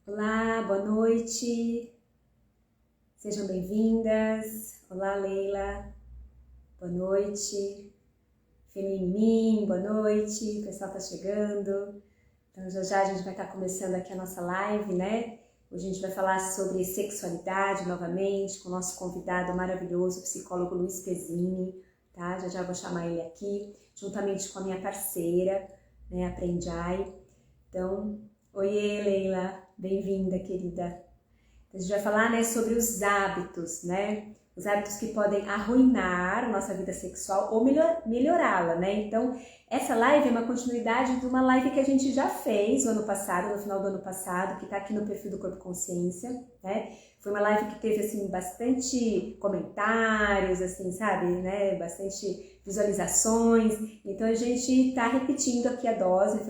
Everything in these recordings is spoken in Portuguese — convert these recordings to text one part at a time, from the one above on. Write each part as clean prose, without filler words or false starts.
Olá, boa noite. Sejam bem-vindas. Olá, Leila. Boa noite. Feminine, boa noite. O pessoal tá chegando. Então, já já a gente vai estar começando aqui a nossa live, né? Hoje a gente vai falar sobre sexualidade novamente com o nosso convidado maravilhoso, o psicólogo Luiz Pezzini, tá? Já já vou chamar ele aqui, juntamente com a minha parceira, né, a Prendjai. Então, oiê, Leila. Bem-vinda, querida. A gente vai falar, né, sobre os hábitos, né? Os hábitos que podem arruinar a nossa vida sexual ou melhorá-la, né? Então, essa live é uma continuidade de uma live que a gente já fez no ano passado, no final do ano passado, que tá aqui no perfil do Corpo Consciência, né? Foi uma live que teve, assim, bastante comentários, assim, sabe, né? Bastante visualizações. Então, a gente tá repetindo aqui a dose,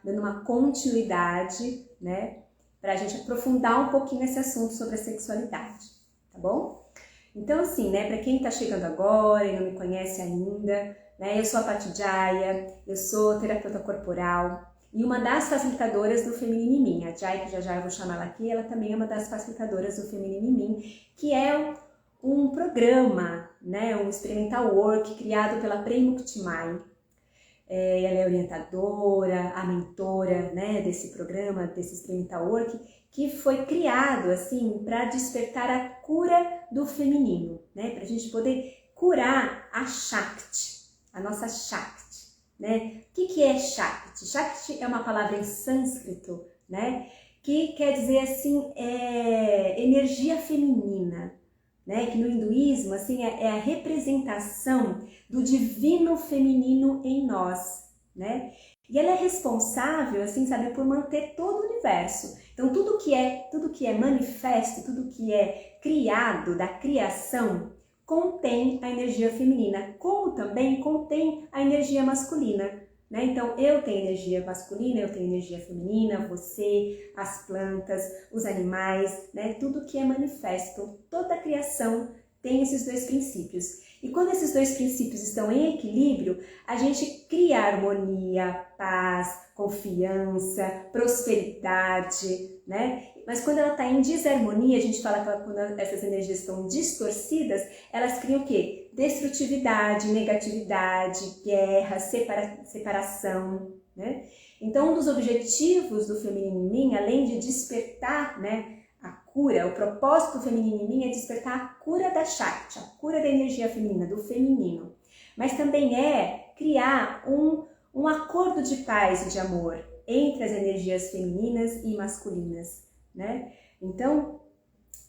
dando uma continuidade, né? Para a gente aprofundar um pouquinho esse assunto sobre a sexualidade, tá bom? Então, assim, né, para quem está chegando agora e não me conhece ainda, né, eu sou a Pati Jaya, eu sou terapeuta corporal e uma das facilitadoras do Feminine em Mim. A Jai, que já já eu vou chamar ela aqui, ela também é uma das facilitadoras do Feminine em Mim, que é um programa, né, um experimental work criado pela Prem Mukti Mai. Ela é orientadora, a mentora, né, desse programa, desse Experimental Work, que foi criado assim para despertar a cura do feminino, né, para a gente poder curar a Shakti, a nossa Shakti, né? O que é Shakti? Shakti é uma palavra em sânscrito, né, que quer dizer assim energia feminina, né? Que no hinduísmo assim é a representação do divino feminino em nós, né? E ela é responsável, assim, sabe, por manter todo o universo. Então tudo que é manifesto, tudo que é criado da criação contém a energia feminina, como também contém a energia masculina, né? Então eu tenho energia masculina, eu tenho energia feminina, você, as plantas, os animais, né? Tudo que é manifesto, toda a criação tem esses dois princípios. E quando esses dois princípios estão em equilíbrio, a gente cria harmonia, paz, confiança, prosperidade, né? Mas quando ela está em desarmonia, a gente fala que quando essas energias estão distorcidas, elas criam o quê? Destrutividade, negatividade, guerra, separação, né? Então, um dos objetivos do Feminino em Mim, além de despertar, né, a cura, o propósito do Feminino em Mim é despertar a cura da Shakti, a cura da energia feminina, do feminino. Mas também é criar um acordo de paz e de amor entre as energias femininas e masculinas, né? Então,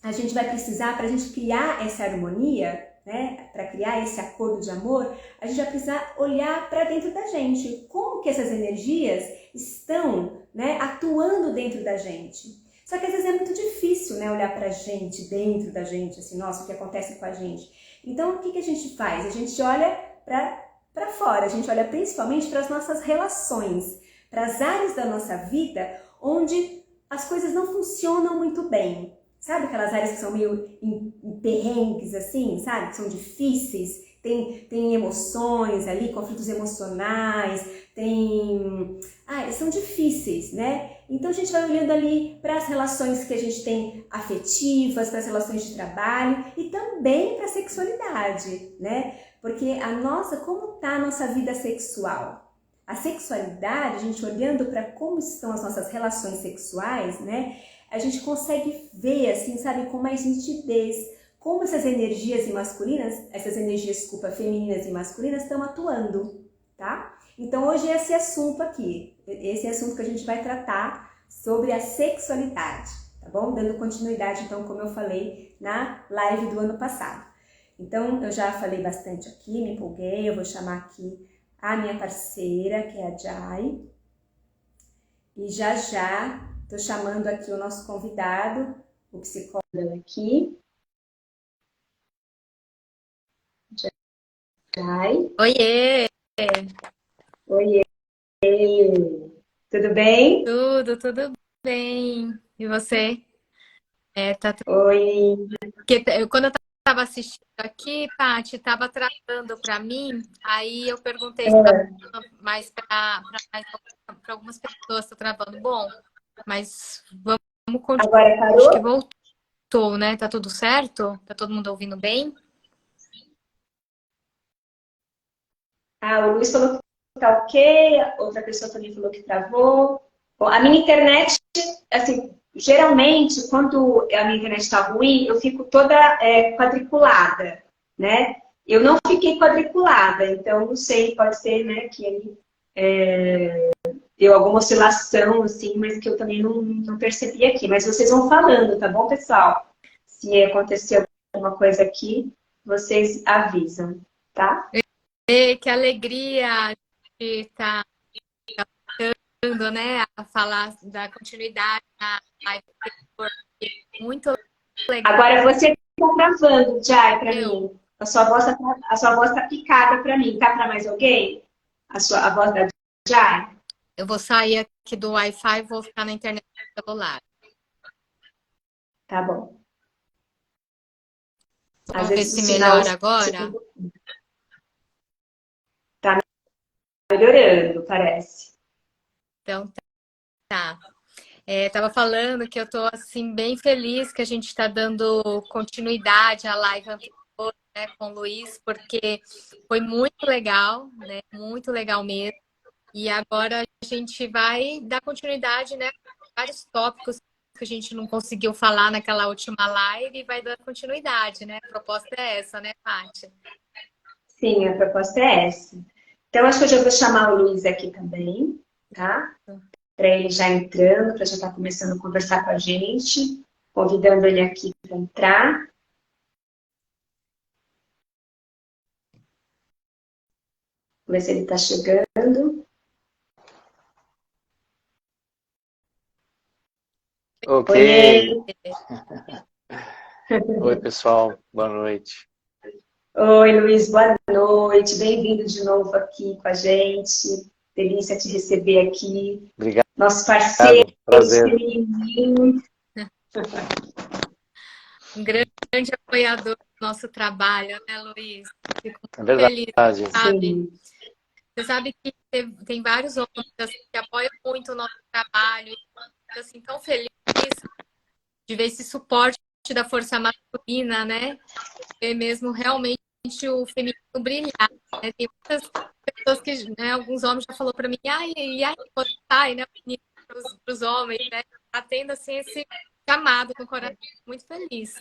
a gente vai precisar, para a gente criar essa harmonia, né, para criar esse acordo de amor, a gente vai precisar olhar para dentro da gente, como que essas energias estão, né, atuando dentro da gente. Só que às vezes é muito difícil, né, olhar para a gente, dentro da gente, assim, nossa, o que acontece com a gente. Então, o que a gente faz? A gente olha para fora, a gente olha principalmente para as nossas relações, para as áreas da nossa vida onde as coisas não funcionam muito bem. Sabe aquelas áreas que são meio em perrengues, assim, sabe? Que são difíceis, tem emoções ali, conflitos emocionais, são difíceis, né? Então a gente vai olhando ali para as relações que a gente tem afetivas, para as relações de trabalho e também para a sexualidade, né? Porque como está a nossa vida sexual? A sexualidade, a gente olhando para como estão as nossas relações sexuais, né? A gente consegue ver, assim, sabe, com mais nitidez, como essas energias femininas e masculinas estão atuando, tá? Então hoje é esse assunto que a gente vai tratar sobre a sexualidade, tá bom? Dando continuidade, então, como eu falei na live do ano passado. Então, eu já falei bastante aqui, me empolguei, eu vou chamar aqui a minha parceira, que é a Jai, e já já tô chamando aqui o nosso convidado, o psicólogo aqui. Jai. Oiê, Oiê, tudo bem? tudo bem? E você? Tá tudo... Oi. Quando eu tava assistindo aqui, Paty, tava travando para mim, aí eu perguntei se tava É. mais para algumas pessoas, tá travando. Bom, mas continuar. Agora Acho que parou? voltou, né? Tá tudo certo? Tá todo mundo ouvindo bem? Ah, o Luiz falou que tá ok, outra pessoa também falou que travou. Bom, a minha internet, assim, geralmente, quando a minha internet está ruim, eu fico toda quadriculada, né? Eu não fiquei quadriculada, então não sei, pode ser, né, que ele deu alguma oscilação, assim, mas que eu também não percebi aqui. Mas vocês vão falando, tá bom, pessoal? Se acontecer alguma coisa aqui, vocês avisam, tá? E que alegria de estar dando, né, a falar da continuidade na live anterior. Muito legal. Agora você está gravando, Jai, para mim. A sua voz tá picada para mim. Tá para mais alguém? A voz da Jai? Eu vou sair aqui do Wi-Fi e vou ficar na internet do celular. Tá bom. Às Vamos ver vezes o se sinal melhora agora. tá melhorando, parece. Então, tá. Tava falando que eu tô assim bem feliz que a gente está dando continuidade à live anterior, né, com o Luiz, porque foi muito legal, né? Muito legal mesmo. E agora a gente vai dar continuidade, né, a vários tópicos que a gente não conseguiu falar naquela última live e vai dar continuidade, né? A proposta é essa, né, Paty? Sim, a proposta é essa. Então, acho que eu já vou chamar o Luiz aqui também, tá? Para ele já entrando, para já estar começando a conversar com a gente, convidando ele aqui para entrar. Vamos ver se ele está chegando. Ok. Oi, Oi, pessoal. Boa noite. oi, Luiz, boa noite. Bem-vindo de novo aqui com a gente. Delícia te receber aqui. Obrigado. Nosso parceiro Prazer. feminininho. Um grande apoiador do nosso trabalho, né, Luiz? Fico É muito feliz, verdade. sabe? Sim. Você sabe que tem vários homens assim, que apoiam muito o nosso trabalho. E assim, tão feliz de ver esse suporte da força masculina, né? Ver mesmo realmente o feminino brilhar, né? Tem muitas pessoas que, né, alguns homens já falou para mim, ai, e aí, quando sai, né, para os homens, né? Tá tendo assim esse chamado no coração, muito feliz.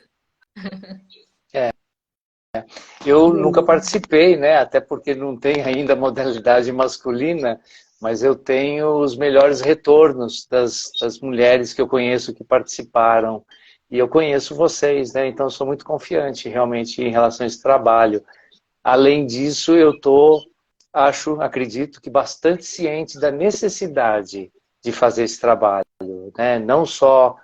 Eu nunca participei, né? Até porque não tem ainda modalidade masculina, mas eu tenho os melhores retornos das mulheres que eu conheço que participaram. E eu conheço vocês, né? Então eu sou muito confiante realmente em relação a esse trabalho. Além disso, eu acredito que bastante ciente da necessidade de fazer esse trabalho, né? Não só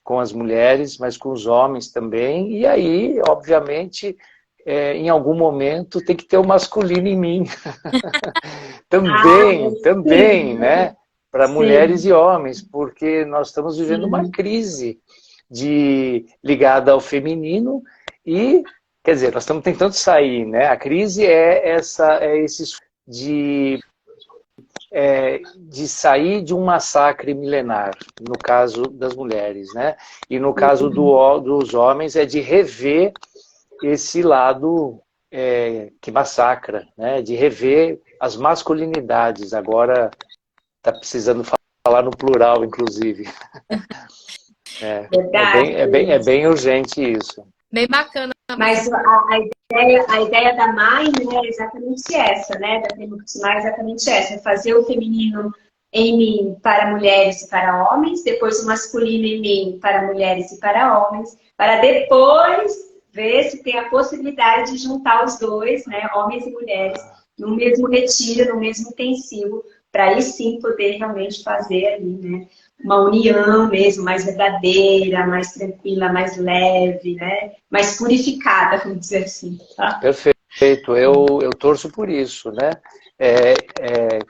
com as mulheres, mas com os homens também. E aí, obviamente, em algum momento tem que ter o masculino em mim. Ah, também, sim. né? Para mulheres Sim. e homens, porque nós estamos vivendo uma Sim. crise ligada ao feminino e, quer dizer, nós estamos tentando sair, né? A crise é esse de sair de um massacre milenar, no caso das mulheres, né? E no caso dos homens é de rever esse lado que massacra, né? De rever as masculinidades. Agora está precisando falar no plural, inclusive. Verdade. É bem urgente isso. Bem bacana você. Mas a ideia da Mai, né, é exatamente essa, né? Da Penúltima é exatamente essa, é fazer o feminino em mim para mulheres e para homens, depois o masculino em mim para mulheres e para homens, para depois ver se tem a possibilidade de juntar os dois, né, homens e mulheres, no mesmo retiro, no mesmo intensivo, para aí sim poder realmente fazer ali, né, uma união mesmo, mais verdadeira, mais tranquila, mais leve, né? Mais purificada, vamos dizer assim. Tá? Perfeito, eu torço por isso, né?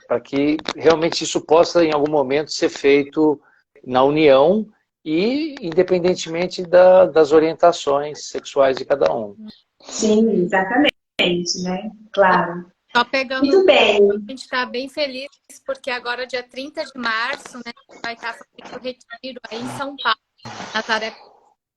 Para que realmente isso possa, em algum momento, ser feito na união e independentemente das orientações sexuais de cada um. Sim, exatamente, né? Claro. Só pegando, Muito bem. a gente está bem feliz porque agora, dia 30 de março, né, vai estar fazendo o retiro aí em São Paulo. Tarefa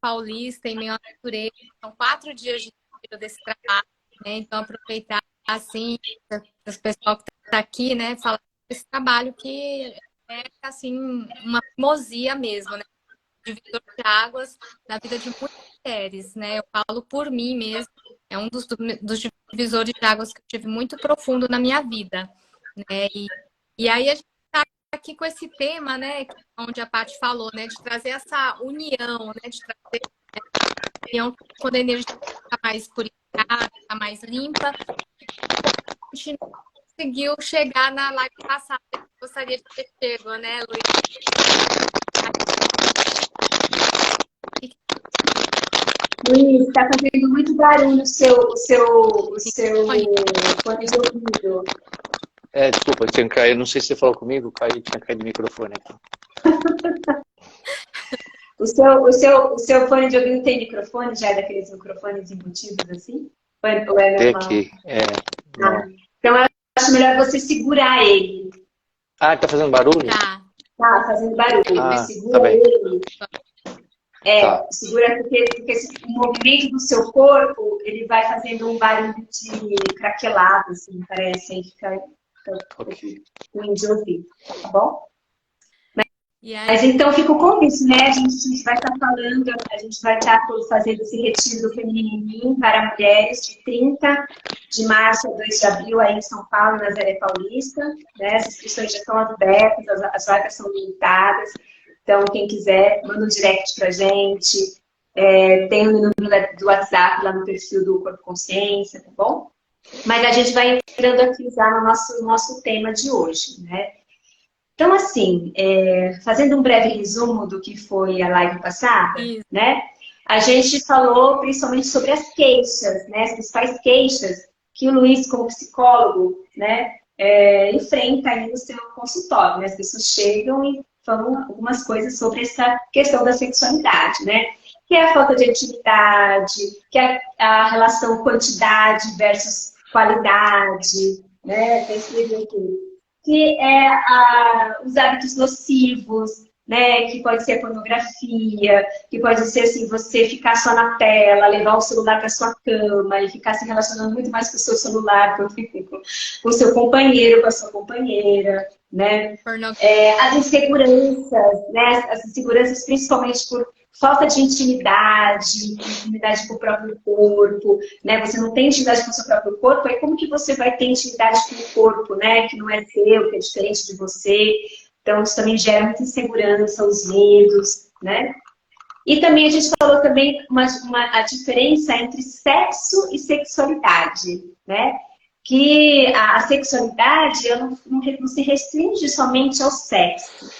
paulista em meio à natureza. São 4 dias de tiro desse trabalho, né? Então, aproveitar, assim, o pessoal que está aqui, né? Falar desse trabalho que é, assim, uma mimosia mesmo, né? Divisor de águas na vida de muitas mulheres, né? Eu falo por mim mesmo. É um dos divisores de águas que eu tive muito profundo na minha vida, né? E aí a gente está aqui com esse tema, né? Onde a Paty falou, né? De trazer essa união, né? De trazer união quando a energia está mais purificada, está mais limpa. A gente não conseguiu chegar na live passada. Eu gostaria de ter chego, né, Luiz? Luiz, está fazendo muito barulho o seu fone de ouvido. Desculpa, tinha caído, não sei se você falou comigo, tinha caído o microfone aqui. O seu fone de ouvido tem microfone? Já é daqueles microfones embutidos assim? Ou é normal? Tem aqui, Então eu acho melhor você segurar ele. Ah, tá fazendo barulho? Tá fazendo barulho, mas segura tá bem. ele. Tá. Segura porque o movimento do seu corpo, ele vai fazendo um barulho de craquelado, assim, parece, aí fica ruim de ouvir, tá bom? Mas então fica o convite, né? A gente vai estar falando, a gente vai estar fazendo esse retiro do Feminino para mulheres de 30 de março a 2 de abril aí em São Paulo, na Nazaré Paulista, né? As inscrições já estão abertas, as vagas são limitadas. Então, quem quiser, manda um direct pra gente. Tem o número do WhatsApp lá no perfil do Corpo Consciência, tá bom? Mas a gente vai entrando aqui já no nosso tema de hoje, né? Então, assim, fazendo um breve resumo do que foi a live passada, né? A gente falou principalmente sobre as queixas, né? As principais queixas que o Luiz, como psicólogo, né? Enfrenta aí no seu consultório, né? As pessoas chegam e falam algumas coisas sobre essa questão da sexualidade, né? Que é a falta de intimidade, que é a relação quantidade versus qualidade, né? Tá escrito aqui. Que é os hábitos nocivos, né? Que pode ser a pornografia, que pode ser assim, você ficar só na tela, levar o celular para sua cama e ficar se relacionando muito mais com o seu celular, com o seu companheiro, com a sua companheira, né? As inseguranças, né? As inseguranças principalmente por falta de intimidade com o próprio corpo, né? Você não tem intimidade com o seu próprio corpo, aí como que você vai ter intimidade com o corpo, né? Que não é seu, que é diferente de você. Então, isso também gera muita insegurança, os medos, né? E também a gente falou também a diferença entre sexo e sexualidade, né? Que a sexualidade ela não se restringe somente ao sexo.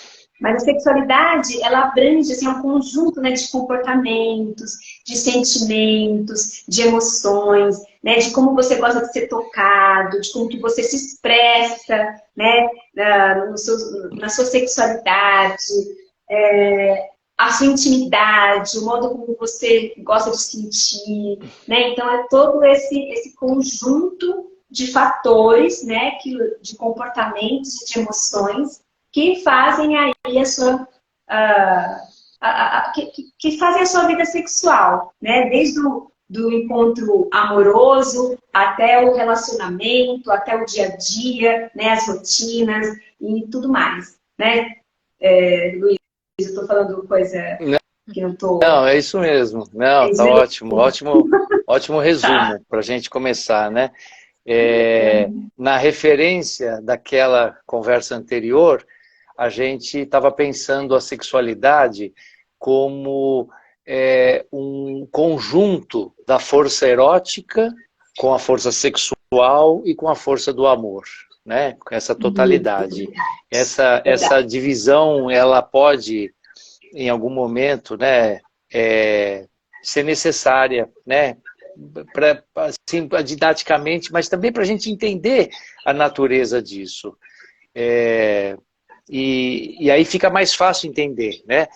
Mas a sexualidade, ela abrange assim, um conjunto, né, de comportamentos, de sentimentos, de emoções, né, de como você gosta de ser tocado, de como que você se expressa, né, na sua sexualidade, a sua intimidade, o modo como você gosta de sentir, né? Então é todo esse conjunto de fatores, né, de comportamentos e de emoções que fazem aí a sua que fazem a sua vida sexual, né? Desde do encontro amoroso até o relacionamento, até o dia a dia, né? As rotinas e tudo mais, né? Luiz, eu estou falando coisa que não estou... Não, é isso mesmo. Não, tá ótimo, ótimo resumo para a gente começar, né? Na referência daquela conversa anterior, a gente estava pensando a sexualidade como um conjunto da força erótica com a força sexual e com a força do amor, né? Com essa totalidade. Essa divisão, ela pode, em algum momento, né, ser necessária, né? Assim, didaticamente, mas também para a gente entender a natureza disso. E aí fica mais fácil entender, né?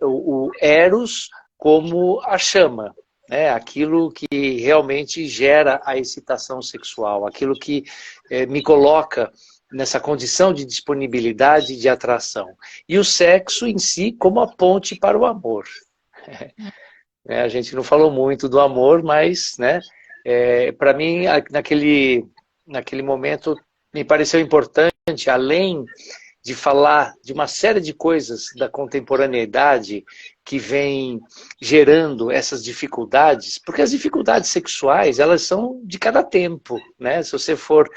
O Eros como a chama, né? Aquilo que realmente gera a excitação sexual, aquilo que me coloca nessa condição de disponibilidade e de atração. E o sexo em si como a ponte para o amor. A gente não falou muito do amor, mas, né, para mim, naquele momento, me pareceu importante, além de falar de uma série de coisas da contemporaneidade que vem gerando essas dificuldades, porque as dificuldades sexuais, elas são de cada tempo, né? Se você for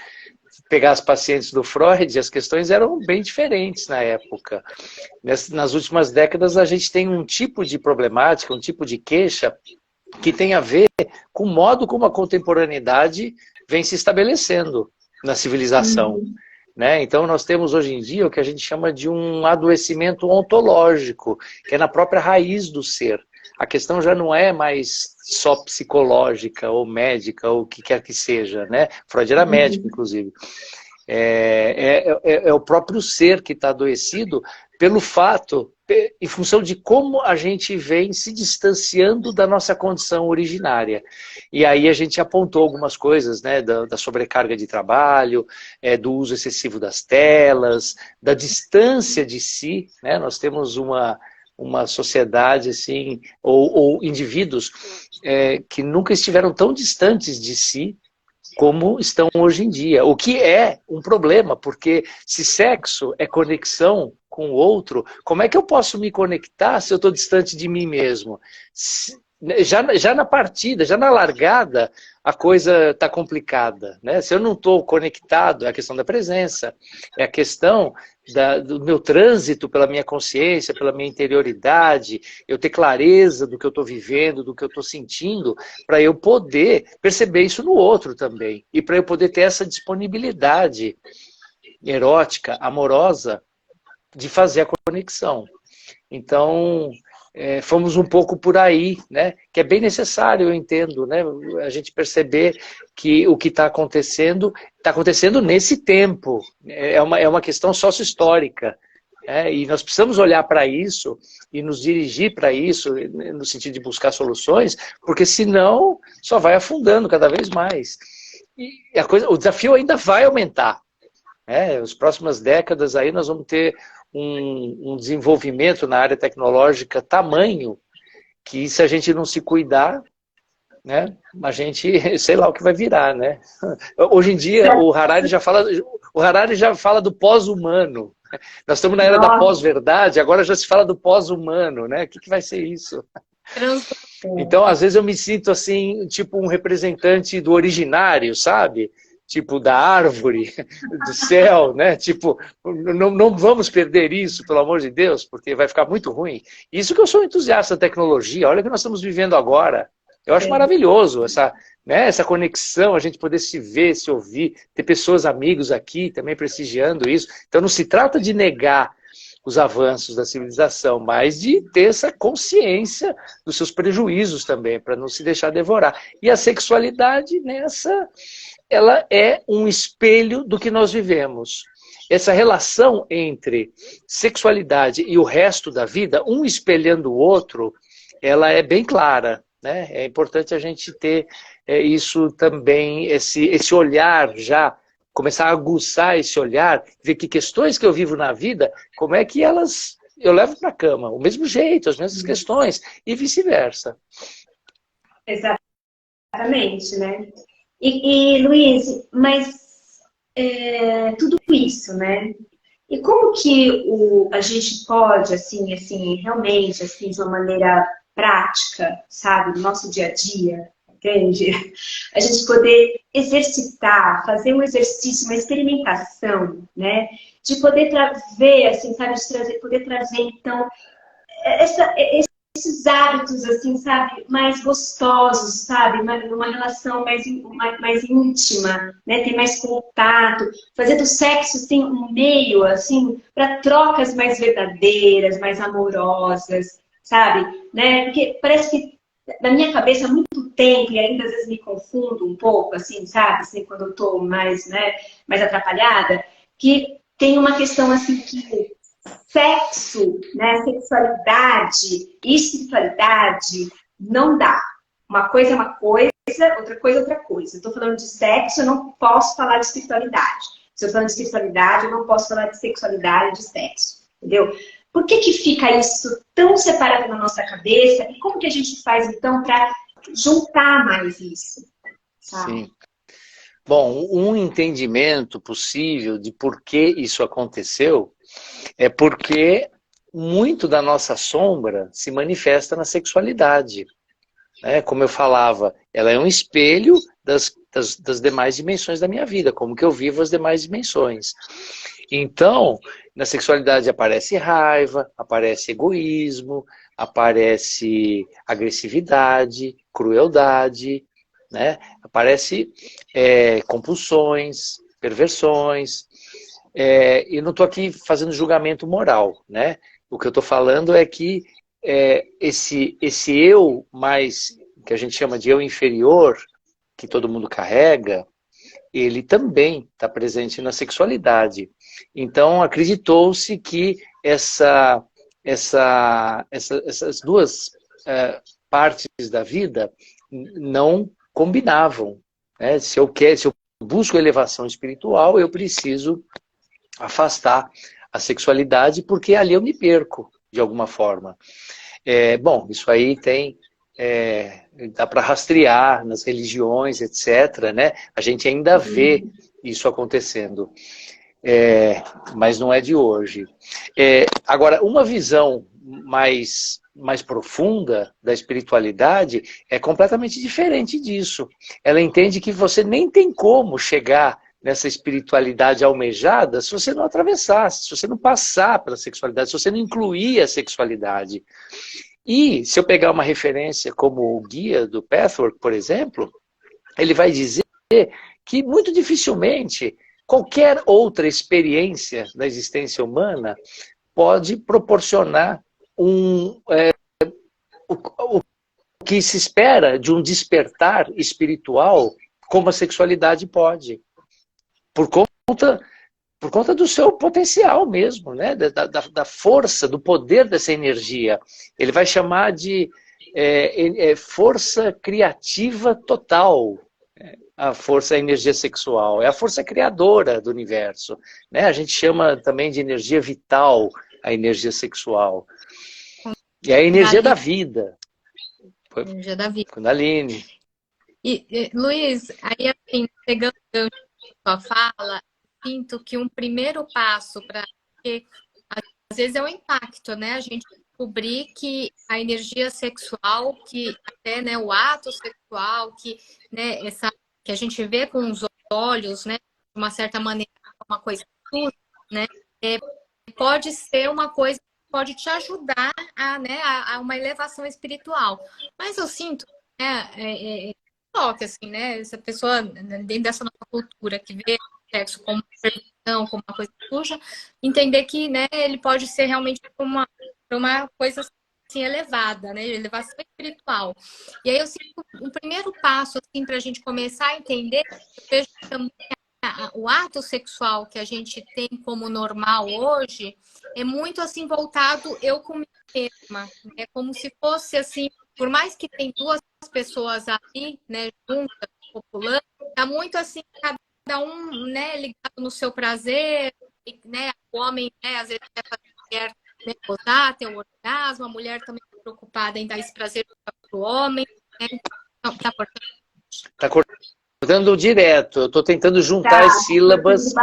pegar as pacientes do Freud, as questões eram bem diferentes na época. Nas últimas décadas, a gente tem um tipo de problemática, um tipo de queixa que tem a ver com o modo como a contemporaneidade vem se estabelecendo na civilização. Né? Então, nós temos hoje em dia o que a gente chama de um adoecimento ontológico, que é na própria raiz do ser. A questão já não é mais só psicológica ou médica ou o que quer que seja, né? Freud era médico, inclusive. É o próprio ser que está adoecido pelo fato, em função de como a gente vem se distanciando da nossa condição originária. E aí a gente apontou algumas coisas, né, da sobrecarga de trabalho, do uso excessivo das telas, da distância de si, né? Nós temos uma sociedade, assim, ou indivíduos que nunca estiveram tão distantes de si como estão hoje em dia. O que é um problema, porque se sexo é conexão com o outro, como é que eu posso me conectar se eu estou distante de mim mesmo? Já na partida, já na largada, a coisa está complicada, né? Se eu não estou conectado, é a questão da presença, é a questão do meu trânsito pela minha consciência, pela minha interioridade, eu ter clareza do que eu estou vivendo, do que eu estou sentindo, para eu poder perceber isso no outro também, e para eu poder ter essa disponibilidade erótica, amorosa, de fazer a conexão. Então, fomos um pouco por aí, né? Que é bem necessário, eu entendo, né? A gente perceber que o que está acontecendo nesse tempo. É uma questão sócio-histórica. E nós precisamos olhar para isso e nos dirigir para isso, no sentido de buscar soluções, porque senão só vai afundando cada vez mais. E o desafio ainda vai aumentar. As próximas décadas aí nós vamos ter um desenvolvimento na área tecnológica tamanho que, se a gente não se cuidar, né, a gente, sei lá o que vai virar, né? Hoje em dia o Harari já fala do pós-humano. Nós estamos na era da pós-verdade, agora já se fala do pós-humano, né? O que vai ser isso? Então, às vezes eu me sinto assim, tipo um representante do originário, sabe? Tipo, da árvore, do céu, né? Tipo, não vamos perder isso, pelo amor de Deus, porque vai ficar muito ruim. Isso que eu sou entusiasta da tecnologia, olha o que nós estamos vivendo agora. Eu acho maravilhoso essa conexão, a gente poder se ver, se ouvir, ter pessoas, amigos aqui também prestigiando isso. Então não se trata de negar os avanços da civilização, mas de ter essa consciência dos seus prejuízos também, para não se deixar devorar. E a sexualidade ela é um espelho do que nós vivemos. Essa relação entre sexualidade e o resto da vida, um espelhando o outro, ela é bem clara, né? É importante a gente ter isso também, esse olhar já, começar a aguçar esse olhar, ver que questões que eu vivo na vida, como é que eu levo para a cama, o mesmo jeito, as mesmas questões, e vice-versa. Exatamente, né? E Luiz, mas tudo isso, né? E como que a gente pode, assim, realmente, assim, de uma maneira prática, sabe, no nosso dia a dia, entende? A gente poder exercitar, fazer um exercício, uma experimentação, né? De poder ver, assim, sabe, poder trazer, então, esses hábitos, assim, sabe, mais gostosos, sabe, uma relação mais íntima, né, ter mais contato, fazer do sexo, assim, um meio, assim, para trocas mais verdadeiras, mais amorosas, sabe, né, porque parece que na minha cabeça há muito tempo, e ainda às vezes me confundo um pouco, assim, sabe, assim, quando eu tô mais, né, mais atrapalhada, que tem uma questão, assim, que sexo, né, sexualidade e espiritualidade não dá. Uma coisa é uma coisa, outra coisa é outra coisa. Estou falando de sexo, eu não posso falar de espiritualidade. Se eu tô falando de sexualidade, eu não posso falar de sexualidade, de sexo, entendeu? Por que que fica isso tão separado na nossa cabeça? E como que a gente faz, então, para juntar mais isso, sabe? Sim. Bom, um entendimento possível de por que isso aconteceu é porque muito da nossa sombra se manifesta na sexualidade. Né? Como eu falava, ela é um espelho das demais dimensões da minha vida, como que eu vivo as demais dimensões. Então, na sexualidade aparece raiva, aparece egoísmo, aparece agressividade, crueldade, né? Aparece compulsões, perversões. E não estou aqui fazendo julgamento moral, né? O que eu estou falando é que esse eu mais, que a gente chama de eu inferior, que todo mundo carrega, ele também está presente na sexualidade. Então, acreditou-se que essas duas partes da vida não combinavam. Né? Se eu busco elevação espiritual, eu preciso afastar a sexualidade, porque ali eu me perco, de alguma forma. Bom, isso aí dá para rastrear nas religiões, etc. Né? A gente ainda vê isso acontecendo, mas não é de hoje. Agora, uma visão mais profunda da espiritualidade é completamente diferente disso. Ela entende que você nem tem como chegar nessa espiritualidade almejada se você não atravessasse, se você não passar pela sexualidade, se você não incluir a sexualidade. E se eu pegar uma referência como o guia do Pathwork, por exemplo, ele vai dizer que muito dificilmente qualquer outra experiência da existência humana pode proporcionar o que se espera de um despertar espiritual como a sexualidade pode. Por conta do seu potencial mesmo, né? da força, do poder dessa energia. Ele vai chamar de força criativa total. A força, a energia sexual. É a força criadora do universo. Né? A gente chama também de energia vital, a energia sexual. E a energia da vida. Energia da vida. Kundalini. Luiz, aí assim, pegando a sua fala, sinto que um primeiro passo para... Às vezes é um impacto, né? A gente descobrir que a energia sexual, que até, né, o ato sexual, que, né, que a gente vê com os olhos, né, de uma certa maneira, uma coisa suja, né, pode ser uma coisa que pode te ajudar a uma elevação espiritual. Mas eu sinto, né, toque, assim, né, essa pessoa, dentro dessa nossa cultura, que vê o sexo como perversão, como uma coisa suja, entender que, né, ele pode ser realmente uma coisa assim, elevada, né, elevação espiritual. E aí eu sinto o primeiro passo, assim, para a gente começar a entender, eu vejo também o ato sexual que a gente tem como normal hoje é muito assim voltado eu comigo mesma. É como se fosse assim, por mais que tem duas pessoas ali, né, juntas, populando, tá muito assim, cada um, né, ligado no seu prazer, né, o homem, né, às vezes quer fazer a mulher, né, gozar, ter um orgasmo, a mulher também tá preocupada em dar esse prazer para o homem, né? Então, tá cortando. Tá cortando direto. Eu estou tentando juntar as sílabas.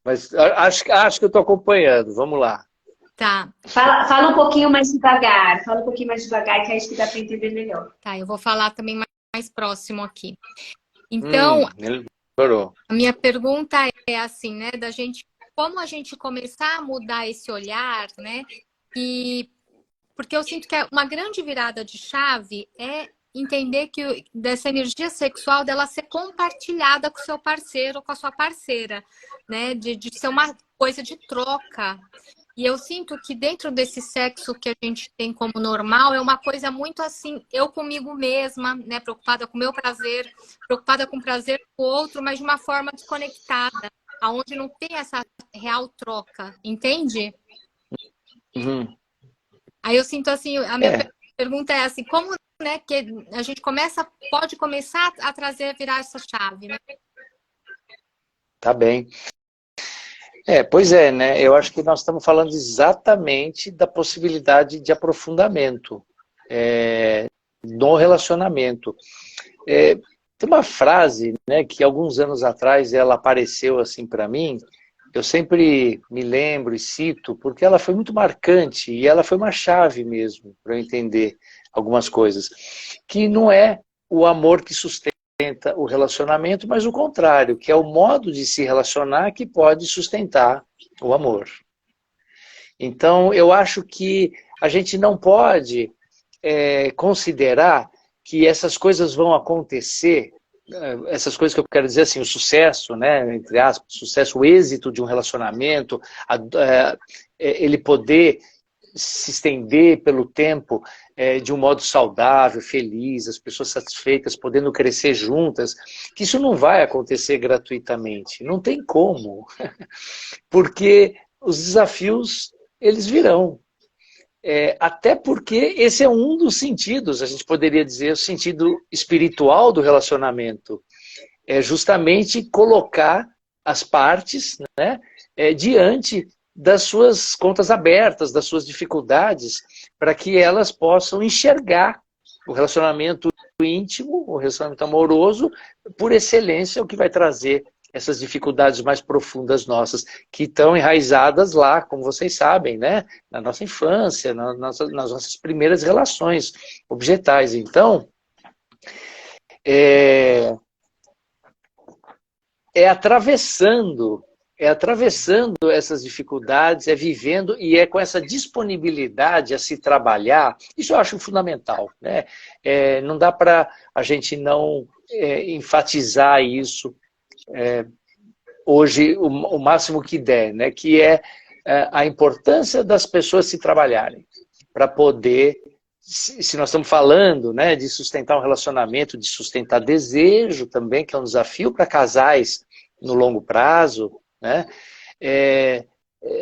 Mas acho que eu estou acompanhando. Vamos lá. Tá. Fala um pouquinho mais devagar. Fala um pouquinho mais devagar, que aí acho que dá para entender melhor. Tá, eu vou falar também mais próximo aqui. Então, a minha pergunta é assim, né, da gente, como a gente começar a mudar esse olhar, né? Porque eu sinto que uma grande virada de chave é entender que dessa energia sexual dela ser compartilhada com o seu parceiro ou com a sua parceira, né? De ser uma coisa de troca. E eu sinto que dentro desse sexo que a gente tem como normal, é uma coisa muito assim, eu comigo mesma, né? Preocupada com o meu prazer, preocupada com o prazer do outro, mas de uma forma desconectada, aonde não tem essa real troca, entende? Uhum. Aí eu sinto assim, a minha pergunta é assim, como, né, que a gente pode começar a virar essa chave, né? Tá bem. Pois é, né? Eu acho que nós estamos falando exatamente da possibilidade de aprofundamento no relacionamento. Tem uma frase, né, que alguns anos atrás ela apareceu assim para mim, eu sempre me lembro e cito, porque ela foi muito marcante e ela foi uma chave mesmo para eu entender algumas coisas, que não é o amor que sustenta o relacionamento, mas o contrário, que é o modo de se relacionar que pode sustentar o amor. Então, eu acho que a gente não pode considerar que essas coisas vão acontecer, essas coisas que eu quero dizer assim, o sucesso, né, entre aspas, sucesso, o êxito de um relacionamento, ele poder se estender pelo tempo de um modo saudável, feliz, as pessoas satisfeitas, podendo crescer juntas, que isso não vai acontecer gratuitamente, não tem como, porque os desafios, eles virão. Até porque esse é um dos sentidos, a gente poderia dizer, o sentido espiritual do relacionamento. É justamente colocar as partes, né, diante das suas contas abertas, das suas dificuldades, para que elas possam enxergar o relacionamento íntimo, o relacionamento amoroso, por excelência, o que vai trazer essas dificuldades mais profundas nossas, que estão enraizadas lá, como vocês sabem, né? Na nossa infância, nas nossas primeiras relações objetais. Então, atravessando essas dificuldades, vivendo e com essa disponibilidade a se trabalhar, isso eu acho fundamental, né? Não dá para a gente não enfatizar isso hoje o máximo que der, né? Que é a importância das pessoas se trabalharem para poder, se nós estamos falando, né, de sustentar um relacionamento, de sustentar desejo também, que é um desafio para casais no longo prazo, né?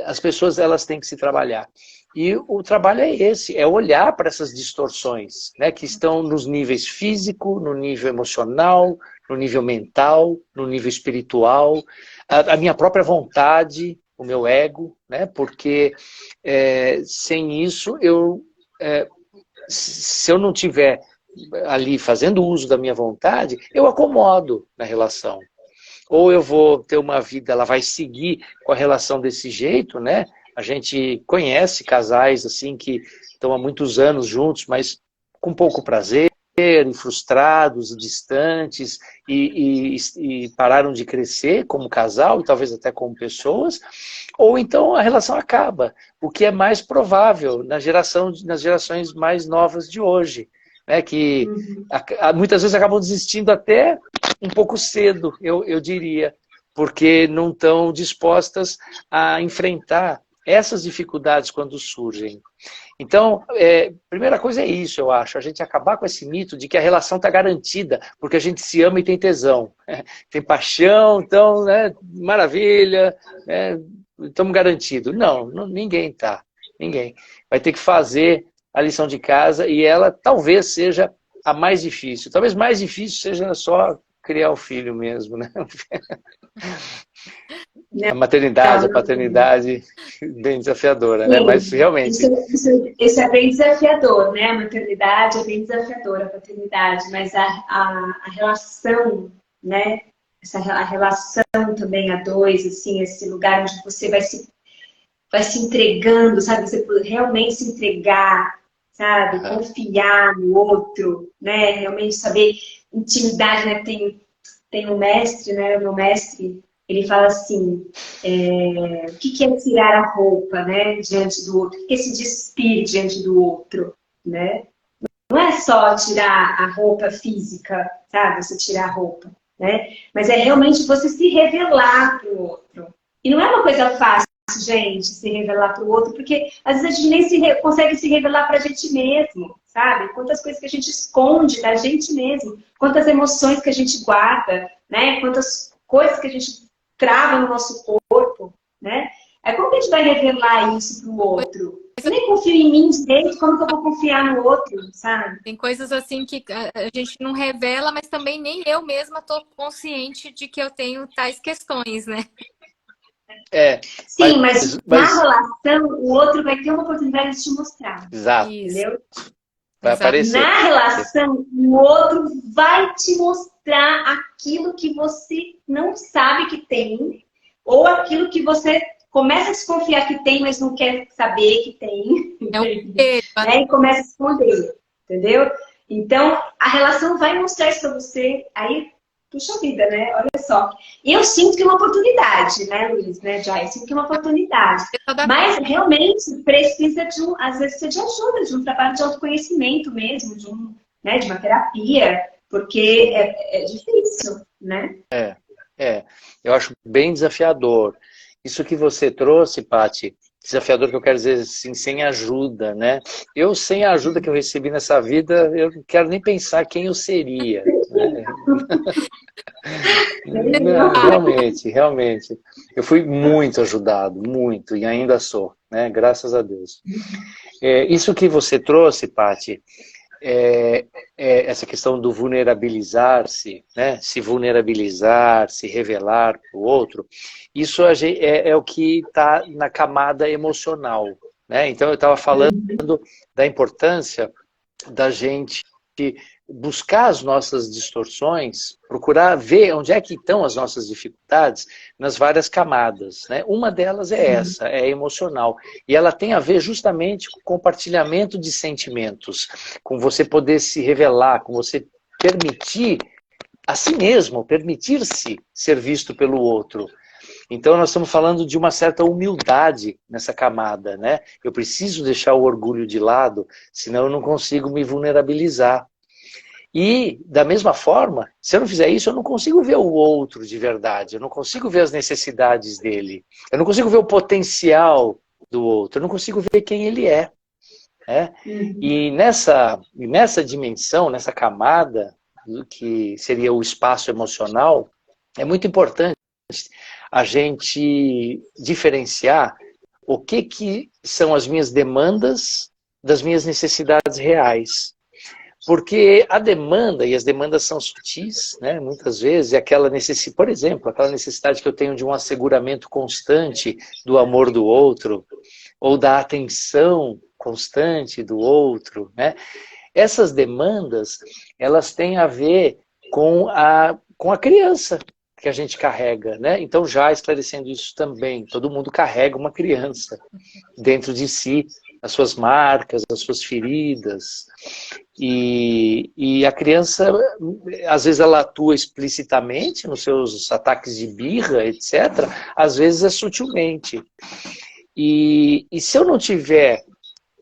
As pessoas elas têm que se trabalhar. E o trabalho é esse, é olhar para essas distorções, né, que estão nos níveis físico, no nível emocional, no nível mental, no nível espiritual, a minha própria vontade, o meu ego, né, porque sem isso, se eu não tiver ali fazendo uso da minha vontade, eu acomodo na relação. Ou eu vou ter uma vida, ela vai seguir com a relação desse jeito, né? A gente conhece casais assim que estão há muitos anos juntos, mas com pouco prazer, e frustrados, distantes, e pararam de crescer como casal, e talvez até como pessoas, ou então a relação acaba, o que é mais provável nas gerações mais novas de hoje, né? Que muitas vezes acabam desistindo até um pouco cedo, eu diria, porque não estão dispostas a enfrentar essas dificuldades quando surgem. Então, primeira coisa é isso, eu acho, a gente acabar com esse mito de que a relação está garantida, porque a gente se ama e tem tesão, tem paixão, então, né, maravilha, estamos garantidos. Não, ninguém está, ninguém. Vai ter que fazer a lição de casa e ela talvez seja a mais difícil. Talvez mais difícil seja só criar o filho mesmo, né? A maternidade, a paternidade, bem desafiadora, né? Mas realmente... Isso é bem desafiador, né? A maternidade é bem desafiadora, a paternidade, mas a relação, né? A relação também a dois, assim, esse lugar onde você vai se entregando, sabe? Você realmente se entregar, sabe? Confiar no outro, né? Realmente saber intimidade, né? Tem um mestre, né? O meu mestre, ele fala assim, o que é tirar a roupa, né? Diante do outro? O que é se despir diante do outro, né? Não é só tirar a roupa física, sabe? Você tirar a roupa, né? Mas é realmente você se revelar para o outro. E não é uma coisa fácil, gente, se revelar para o outro, porque às vezes a gente nem consegue se revelar para a gente mesmo, sabe? Quantas coisas que a gente esconde da gente mesmo, quantas emoções que a gente guarda, né? Quantas coisas que a gente trava no nosso corpo, né? Como que a gente vai revelar isso para o outro? eu nem confio em mim direito, como que eu vou confiar no outro, sabe? Tem coisas assim que a gente não revela, mas também nem eu mesma tô consciente de que eu tenho tais questões, né? Sim, mas na relação, o outro vai ter uma oportunidade de te mostrar. Exato. Entendeu? Vai aparecer. Na relação, o outro vai te mostrar aquilo que você não sabe que tem, ou aquilo que você começa a desconfiar que tem, mas não quer saber que tem. É um espelho, né? E começa a esconder, entendeu? Então, a relação vai mostrar isso pra você. Aí, puxa vida, né? Olha só. E eu sinto que é uma oportunidade, né, Luiz? Né, Jai? Eu sinto que é uma oportunidade. Mas, realmente, precisa de às vezes, de ajuda, de um trabalho de autoconhecimento mesmo, né, de uma terapia, porque é difícil, né? Eu acho bem desafiador. Isso que você trouxe, Paty, desafiador que eu quero dizer assim, sem ajuda, né? Eu, sem a ajuda que eu recebi nessa vida, eu não quero nem pensar quem eu seria. Né? Não, realmente. Eu fui muito ajudado, muito, e ainda sou, né? Graças a Deus. Isso que você trouxe, Paty, essa questão do vulnerabilizar-se, né? Se vulnerabilizar, se revelar para o outro, isso é o que está na camada emocional, né? Então eu estava falando da importância da gente buscar as nossas distorções, procurar ver onde é que estão as nossas dificuldades nas várias camadas, né? Uma delas é essa, é emocional. E ela tem a ver justamente com o compartilhamento de sentimentos, com você poder se revelar, com você permitir a si mesmo, permitir-se ser visto pelo outro. Então nós estamos falando de uma certa humildade nessa camada, né? Eu preciso deixar o orgulho de lado, senão eu não consigo me vulnerabilizar. E, da mesma forma, se eu não fizer isso, eu não consigo ver o outro de verdade, eu não consigo ver as necessidades dele, eu não consigo ver o potencial do outro, eu não consigo ver quem ele é. Né? E nessa dimensão, nessa camada, que seria o espaço emocional, é muito importante a gente diferenciar o que são as minhas demandas das minhas necessidades reais. Porque a demanda, e as demandas são sutis, né? Muitas vezes, por exemplo, aquela necessidade que eu tenho de um asseguramento constante do amor do outro, ou da atenção constante do outro, né? Essas demandas, elas têm a ver com a criança que a gente carrega, né? Então, já esclarecendo isso também, todo mundo carrega uma criança dentro de si, as suas marcas, as suas feridas. E a criança, às vezes ela atua explicitamente nos seus ataques de birra, etc. Às vezes é sutilmente. E se eu não tiver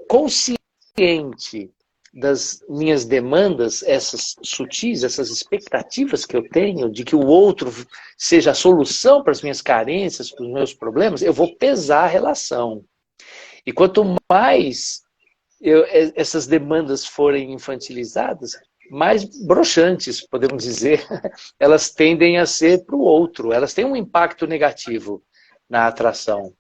consciente das minhas demandas, essas sutis, essas expectativas que eu tenho de que o outro seja a solução para as minhas carências, para os meus problemas, eu vou pesar a relação. E quanto mais essas demandas forem infantilizadas, mais broxantes, podemos dizer, elas tendem a ser para o outro, elas têm um impacto negativo na atração.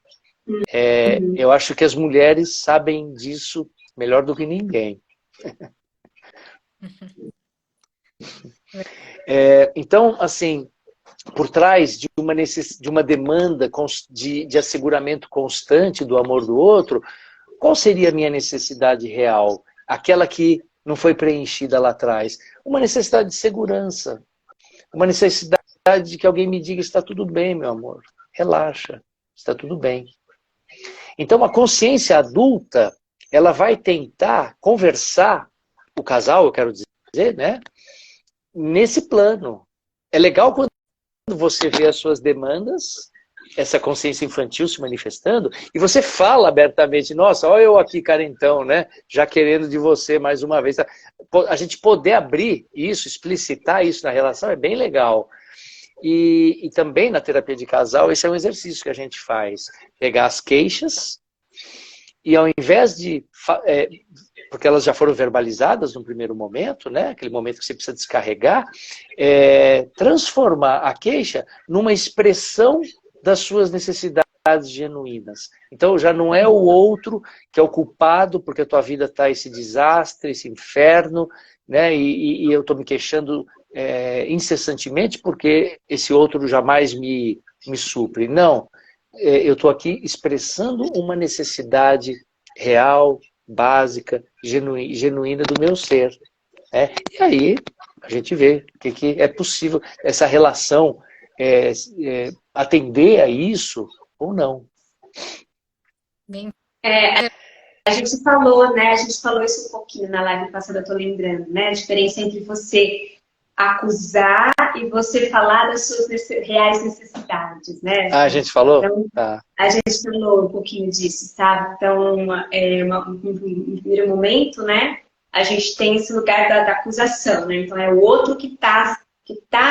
Eu acho que as mulheres sabem disso melhor do que ninguém. Então, assim, por trás de uma demanda de asseguramento constante do amor do outro, qual seria a minha necessidade real? Aquela que não foi preenchida lá atrás. Uma necessidade de segurança. Uma necessidade de que alguém me diga, está tudo bem, meu amor. Relaxa, está tudo bem. Então, a consciência adulta, ela vai tentar conversar, o casal, eu quero dizer, né? Nesse plano. É legal quando você vê as suas demandas, essa consciência infantil se manifestando, e você fala abertamente, nossa, olha eu aqui, carentão, né? Já querendo de você mais uma vez. A gente poder abrir isso, explicitar isso na relação é bem legal. E também na terapia de casal, esse é um exercício que a gente faz. Pegar as queixas e ao invés de... porque elas já foram verbalizadas no primeiro momento, né? Aquele momento que você precisa descarregar, transformar a queixa numa expressão das suas necessidades genuínas. Então já não é o outro que é o culpado porque a tua vida está esse desastre, esse inferno, né? E eu estou me queixando incessantemente porque esse outro jamais me supre. Não, eu estou aqui expressando uma necessidade real, básica, genuína do meu ser. E aí a gente vê que é possível essa relação atender a isso ou não. Bem, A gente falou, né? A gente falou isso um pouquinho na live passada, eu tô lembrando, né? A diferença entre você acusar e você falar das suas reais necessidades, né? Ah, a gente falou? Então, Tá. a gente falou um pouquinho disso, sabe? Então, no primeiro momento, né? A gente tem esse lugar da acusação, né? Então, é o outro que tá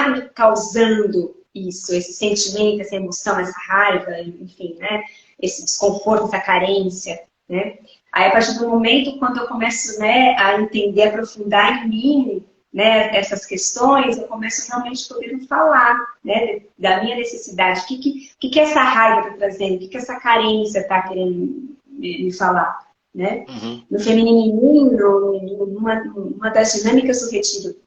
me causando isso, esse sentimento, essa emoção, essa raiva, enfim, né? Esse desconforto, essa carência, né? Aí, a partir do momento, quando eu começo, né, a entender, aprofundar em mim, né, essas questões, eu começo realmente a poder falar, né, da minha necessidade. O que essa raiva está trazendo? O que essa carência está querendo me falar? Né? Uhum. No feminino, numa das dinâmicas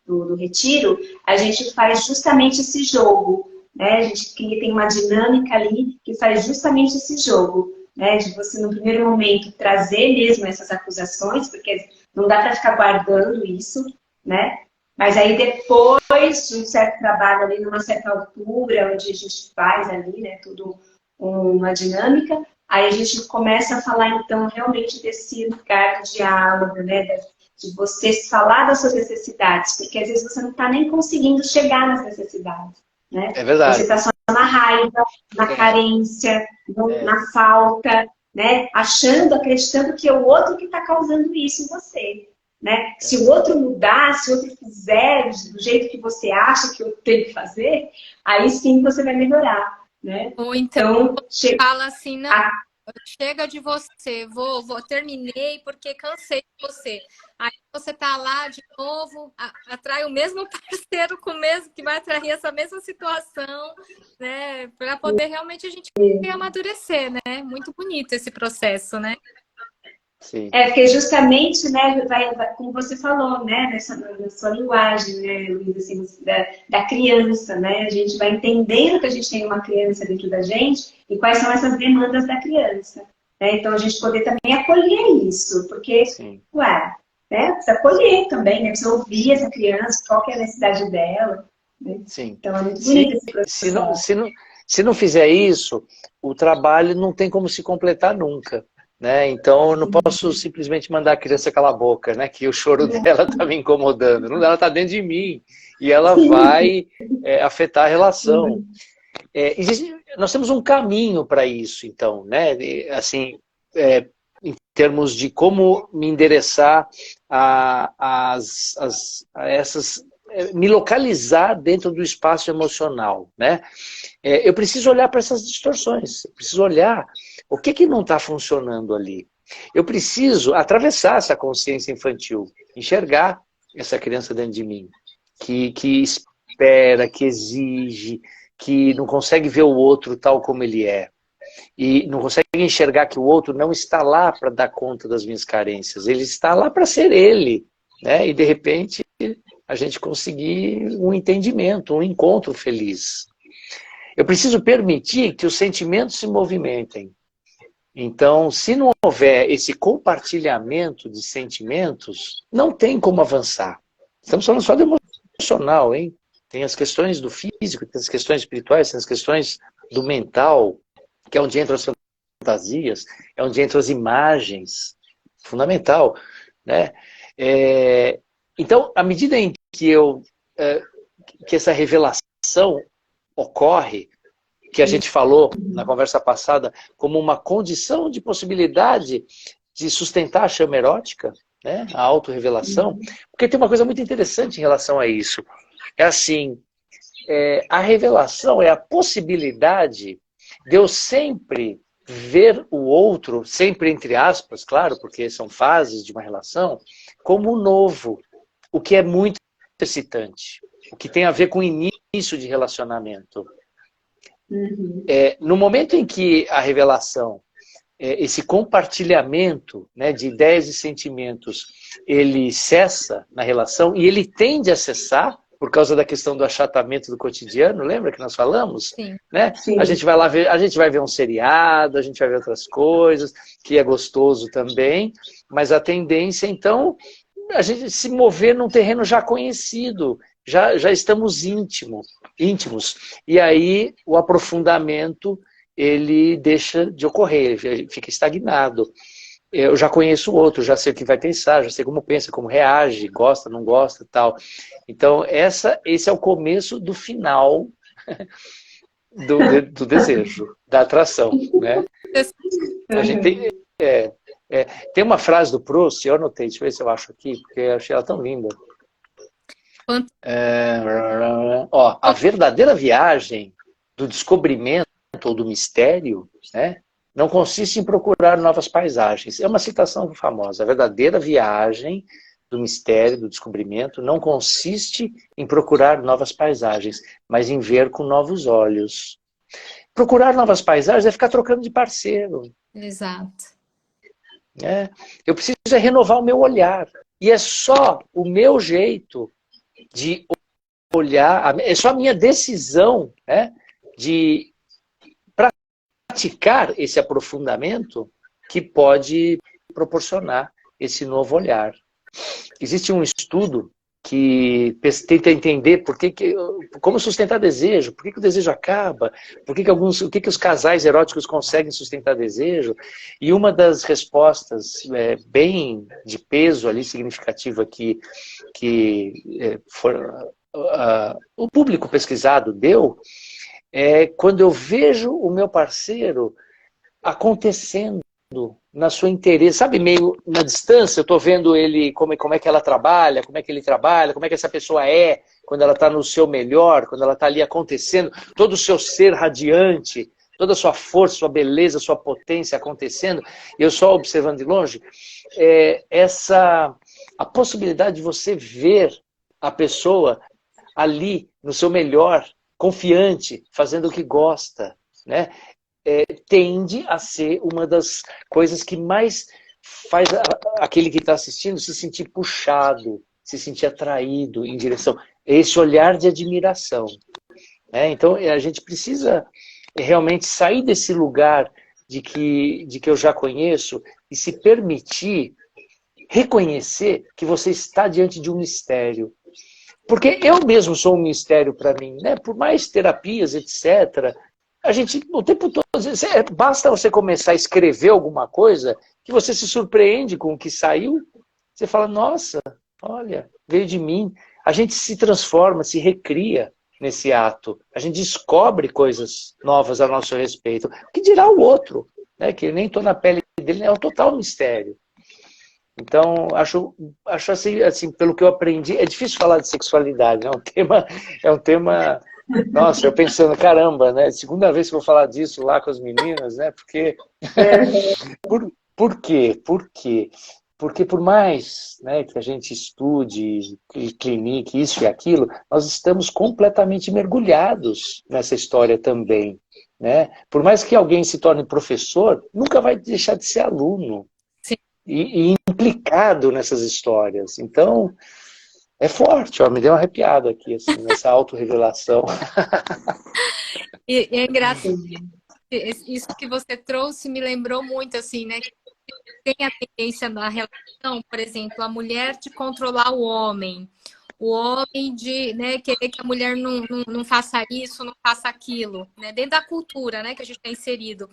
do retiro, a gente faz justamente esse jogo. Né? A gente tem uma dinâmica ali que faz justamente esse jogo. Né? De você, no primeiro momento, trazer mesmo essas acusações, porque não dá para ficar guardando isso, né? Mas aí depois de um certo trabalho ali, numa certa altura, onde a gente faz ali, né, tudo uma dinâmica, aí a gente começa a falar, então, realmente desse lugar do diálogo, né, de você falar das suas necessidades, porque às vezes você não está nem conseguindo chegar nas necessidades, né? É verdade. Você está só na raiva, na carência, na falta, né? Acreditando que é o outro que está causando isso em você. Né? Se o outro mudar, se o outro fizer do jeito que você acha que eu tenho que fazer, aí sim você vai melhorar, né? Ou então fala assim, não, chega de você, terminei porque cansei de você. Aí você tá lá de novo, atrai o mesmo parceiro com o mesmo, que vai atrair essa mesma situação, né? Para poder realmente a gente amadurecer, né? Muito bonito esse processo, né? Sim. Porque justamente, né, como você falou, né, na sua linguagem, né, Luiz, assim, da criança, né, a gente vai entendendo que a gente tem uma criança dentro da gente e quais são essas demandas da criança, né, então a gente poder também acolher isso, porque, ué, né, precisa acolher também, né, precisa ouvir essa criança, qual que é a necessidade dela, né? Sim. Então é muito bonito esse processo. Se não fizer isso, o trabalho não tem como se completar nunca. Né? Então eu não posso simplesmente mandar a criança calar a boca, né? Que o choro dela está me incomodando. Não, ela está dentro de mim e ela vai afetar a relação. Nós temos um caminho para isso, então, né? Assim, em termos de como me endereçar a essas, me localizar dentro do espaço emocional, né? Eu preciso olhar para essas distorções, eu preciso olhar o que não está funcionando ali. Eu preciso atravessar essa consciência infantil, enxergar essa criança dentro de mim, que espera, que exige, que não consegue ver o outro tal como ele é. E não consegue enxergar que o outro não está lá para dar conta das minhas carências, ele está lá para ser ele. Né? E de repente a gente conseguir um entendimento, um encontro feliz. Eu preciso permitir que os sentimentos se movimentem. Então, se não houver esse compartilhamento de sentimentos, não tem como avançar. Estamos falando só do emocional, hein? Tem as questões do físico, tem as questões espirituais, tem as questões do mental, que é onde entram as fantasias, é onde entram as imagens. Fundamental, né? Então, à medida em que que essa revelação ocorre, que a gente falou na conversa passada, como uma condição de possibilidade de sustentar a chama erótica, né? A autorrevelação, porque tem uma coisa muito interessante em relação a isso. É assim, a revelação é a possibilidade de eu sempre ver o outro, sempre entre aspas, claro, porque são fases de uma relação, como novo, o que é muito excitante, o que tem a ver com o início de relacionamento. Uhum. No momento em que a revelação, esse compartilhamento, né, de ideias e sentimentos, ele cessa na relação e ele tende a cessar por causa da questão do achatamento do cotidiano, lembra que nós falamos? Sim. Né? Sim. A gente vai lá ver, a gente vai ver um seriado, a gente vai ver outras coisas, que é gostoso também, mas a tendência, então, a gente se mover num terreno já conhecido, já estamos íntimos. E aí o aprofundamento ele deixa de ocorrer, ele fica estagnado. Eu já conheço o outro, já sei o que vai pensar, já sei como pensa, como reage, gosta, não gosta, tal. Então esse é o começo do final do desejo, da atração, né? A gente tem, tem uma frase do Proust, eu anotei, deixa eu ver se eu acho aqui, porque eu achei ela tão linda. A verdadeira viagem do descobrimento ou do mistério, né, não consiste em procurar novas paisagens. É uma citação famosa. A verdadeira viagem do mistério, do descobrimento, não consiste em procurar novas paisagens, mas em ver com novos olhos. Procurar novas paisagens é ficar trocando de parceiro. Exato. Eu preciso renovar o meu olhar. E é só o meu jeito de olhar, é só a minha decisão, né, de praticar esse aprofundamento que pode proporcionar esse novo olhar. Existe um estudo que tenta entender como sustentar desejo, por que o desejo acaba, por que os casais eróticos conseguem sustentar desejo, e uma das respostas bem de peso ali, significativa que o público pesquisado deu, quando eu vejo o meu parceiro acontecendo na sua interesse, sabe, meio na distância, eu estou vendo ele, como é que ela trabalha, como é que ele trabalha, como é que essa pessoa é, quando ela está no seu melhor, quando ela está ali acontecendo, todo o seu ser radiante, toda a sua força, sua beleza, sua potência acontecendo, e eu só observando de longe, a possibilidade de você ver a pessoa ali, no seu melhor, confiante, fazendo o que gosta, né? Tende a ser uma das coisas que mais faz aquele que está assistindo se sentir puxado, se sentir atraído em direção. Esse olhar de admiração. Né? Então, a gente precisa realmente sair desse lugar de que eu já conheço e se permitir reconhecer que você está diante de um mistério. Porque eu mesmo sou um mistério para mim, né? Por mais terapias, etc., a gente, o tempo todo, basta você começar a escrever alguma coisa que você se surpreende com o que saiu. Você fala, nossa, olha, veio de mim. A gente se transforma, se recria nesse ato. A gente descobre coisas novas a nosso respeito. O que dirá o outro, né? Que eu nem estou na pele dele, é um total mistério. Então, acho assim, pelo que eu aprendi, é difícil falar de sexualidade, né? É um tema, nossa, eu pensando, caramba, né? Segunda vez que eu vou falar disso lá com as meninas, né? Porque, por quê? Por quê? Porque por mais, né, que a gente estude, clinique, isso e aquilo, nós estamos completamente mergulhados nessa história também, né? Por mais que alguém se torne professor, nunca vai deixar de ser aluno. E implicado nessas histórias. Então, é forte, ó, me deu um arrepiado aqui, assim, nessa autorrevelação. E é engraçado, isso que você trouxe me lembrou muito, assim, né? Tem a tendência na relação, por exemplo, a mulher de controlar o homem de, né, querer que a mulher não faça isso, não faça aquilo, né? Dentro da cultura, né, que a gente está inserido.